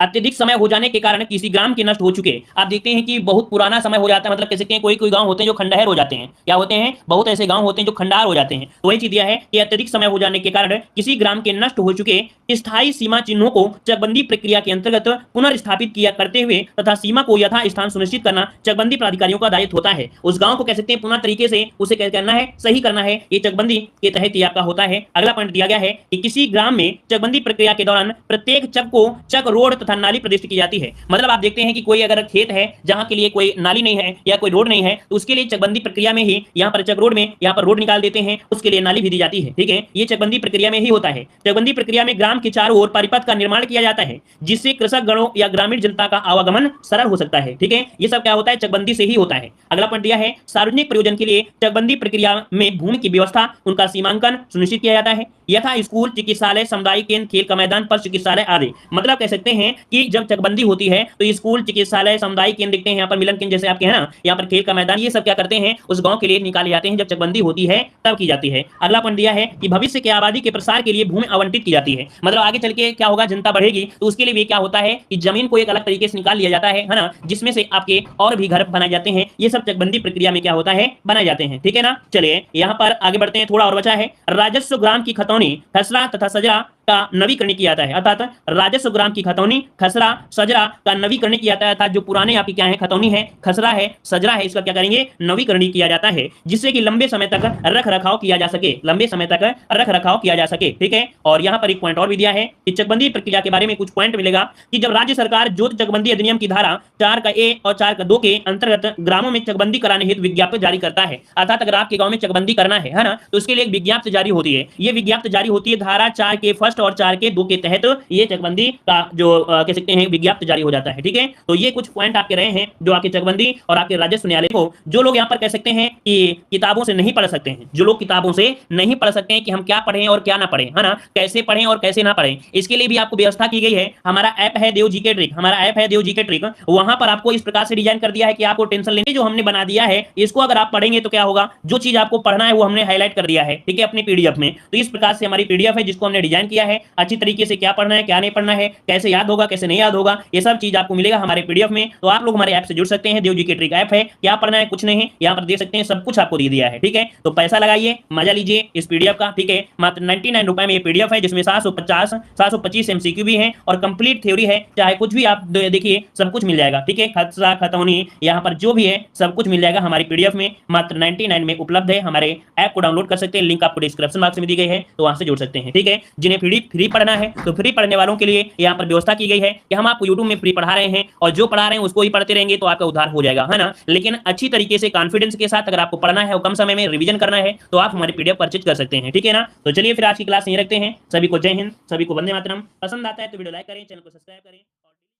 अत्यधिक समय हो जाने के कारण किसी ग्राम के नष्ट हो चुके। आप देखते हैं कि बहुत पुराना समय हो जाता है, मतलब कह सकते हैं कोई कोई गांव होते हैं जो खंडहर हो जाते हैं। क्या होते हैं? बहुत ऐसे गांव होते हैं जो खंडार हो जाते हैं। तो वही चीज दिया है कि अत्यधिक समय हो जाने के कारण किसी ग्राम के नष्ट हो चुके स्थायी सीमा चिन्हों को चकबंदी प्रक्रिया के अंतर्गत पुनर्स्थापित किया करते हुए तथा सीमा को यथा स्थान सुनिश्चित करना चकबंदी प्राधिकारियों का दायित्व होता है। उस गांव को कह सकते हैं पुनः तरीके से उसे क्या करना है, सही करना है, ये चकबंदी के तहत ही आपका होता है। अगला पॉइंट दिया गया है कि किसी ग्राम में चकबंदी प्रक्रिया के दौरान प्रत्येक चक को चक रोड तथा नाली प्रदिष्ट की जाती है। मतलब आप देखते हैं कि कोई अगर खेत है जहां के लिए कोई नाली नहीं है या कोई रोड नहीं है, तो उसके लिए चकबंदी प्रक्रिया में ही यहाँ पर चक रोड में यहाँ पर रोड निकाल देते हैं, उसके लिए नाली भी दी जाती है। ठीक है, ये चकबंदी प्रक्रिया में ही होता है। चकबंदी प्रक्रिया में ग्राम के चारों ओर परिपथ का निर्माण किया जाता है, जिससे कृषक गणों या ग्रामीण जनता का आवागमन सरल हो सकता है। ठीक है, ये सब क्या होता है? चकबंदी से ही होता है। अगला पॉइंट दिया है सार्वजनिक प्रयोजन के लिए चकबंदी प्रक्रिया में भूमि की व्यवस्था, उनका सीमांकन सुनिश्चित किया जाता है, यथा स्कूल, चिकित्सालय, सामुदायिक केंद्र, खेल का मैदान, पशु चिकित्सालय आदि। मतलब कह सकते हैं कि जब चकबंदी होती है तो स्कूल, चिकित्सालय, सामुदायिक केंद्र दिखते हैं, यहाँ पर मिलन केंद्र जैसे आपके हैं ना, यहाँ पर खेल का मैदान, ये सब क्या करते हैं? उस गांव के लिए निकाले जाते हैं। जब चकबंदी होती है तब की जाती है। अगला पॉइंट दिया है कि भविष्य की आबादी के प्रसार के लिए भूमि आवंटित की जाती है। मतलब आगे चल के क्या होगा, जनता बढ़ेगी तो उसके लिए भी क्या होता है कि जमीन को एक अलग तरीके से निकाल लिया जाता है ना, जिसमें से आपके और भी घर बनाए जाते हैं। ये सब चकबंदी प्रक्रिया में क्या होता है? बनाए जाते हैं। ठीक है ना, चलिए यहाँ पर आगे बढ़ते हैं, थोड़ा और बचा है। राजस्व ग्राम की खतौनी, खसरा तथा सजरा का नवीकरण किया जाता है। अर्थात राजस्व ग्राम की खतौनी, खसरा, सजरा का नवीकरण किया जाता है। अर्थात जो पुराने आपकी क्या है, खतौनी है, खसरा है, सजरा है, इसका क्या करेंगे? नवीकरण किया जाता है, जिससे कि लंबे समय तक रख रखाव किया जा सके, लंबे समय तक रख रखाव किया जा सके। ठीक है, और यहाँ पर एक पॉइंट और भी दिया है कि चकबंदी प्रक्रिया के बारे में कुछ पॉइंट मिलेगा कि जब राज्य सरकार जोत चकबंदी अधिनियम की धारा 4 का ए और 4 का 2 के अंतर्गत ग्रामों में चकबंदी कराने हेतु विज्ञप्ति जारी करता है। अर्थात अगर आपके गांव में चकबंदी करना है ना, तो उसके लिए एक विज्ञप्ति जारी होती है। ये विज्ञप्ति जारी होती है धारा 4 के फर्स्ट और 4 के 2 के तहत, ये चकबंदी का जो कह सकते हैं विज्ञप्ति जारी हो जाता है। ठीक है, तो ये कुछ पॉइंट आपके रहे हैं जो आपके चकबंदी और आपके राजस्व न्यायालय को, जो लोग यहाँ पर कह सकते हैं कि किताबों से नहीं पढ़ सकते हैं, जो लोग किताबों से नहीं पढ़ सकते हैं कि हम क्या पढ़ें और क्या ना पढ़ें, है ना, कैसे पढ़ें और कैसे ना पढ़ें, इसके लिए भी आपको व्यवस्था की गई है। हमारा ऐप है देव जीके ट्रिक, हमारा ऐप है देव जीके ट्रिक, वहां पर आपको इस प्रकार से डिजाइन कर दिया है कि आपको टेंशन लेने जो हमने बना दिया है, इसको अगर आप पढ़ेंगे तो क्या होगा, जो चीज आपको पढ़ना है वो हमने हाईलाइट कर दिया है। ठीक है, अपनी पीडीएफ में। तो इस प्रकार से हमारी पीडीएफ है जिसको हमने डिजाइन किया है अच्छी तरीके से, क्या पढ़ना है क्या नहीं पढ़ना है, कैसे याद होगा कैसे नहीं याद होगा, ये सब चीज आपको मिलेगा हमारे पीडीएफ में। तो आप लोग हमारे ऐप से जुड़ सकते हैं, देव जीके ट्रिक ऐप है, क्या पढ़ना है कुछ नहीं, यहाँ पर देख सकते हैं, सब कुछ आपको दे दिया है। ठीक है, तो पैसा लगाइए, मजा लीजिए इस पीडीएफ का। ठीक है, मात्र 99 रुपए में ये पीडीएफ है, जिसमें 725 एमसीक्यू भी है और कंप्लीट थ्योरी है। चाहे कुछ भी आप देखिए, सब कुछ मिल जाएगा। ठीक है, खसरा, खतौनी, यहाँ पर जो भी है सब कुछ मिल जाएगा हमारी पीडीएफ में, मात्र 99 में उपलब्ध है। हमारे ऐप को डाउनलोड कर सकते हैं, लिंक आपको डिस्क्रिप्शन बॉक्स में दी गई है, तो वहां से जुड़ सकते हैं। ठीक है, जिन्हें फ्री पढ़ना है तो फ्री पढ़ने वालों के लिए यहाँ पर व्यवस्था की गई है कि हम आपको यूट्यूब में फ्री पढ़ा रहे हैं, और जो पढ़ा रहे हैं उसको ही पढ़ते रहेंगे तो आपका उद्धार हो जाएगा, है ना। लेकिन अच्छी तरीके से कॉन्फिडेंस के साथ अगर आपको पढ़ना है और कम समय में रिवीजन करना है तो आप हमारी पीडीएफ परचेज कर सकते हैं। ठीक है ना, तो चलिए फिर आज की क्लास यहीं रखते हैं। सभी को जय हिंद, सभी को वंदे मातरम। पसंद आता है तो वीडियो लाइक करें, चैनल को सब्सक्राइब करें।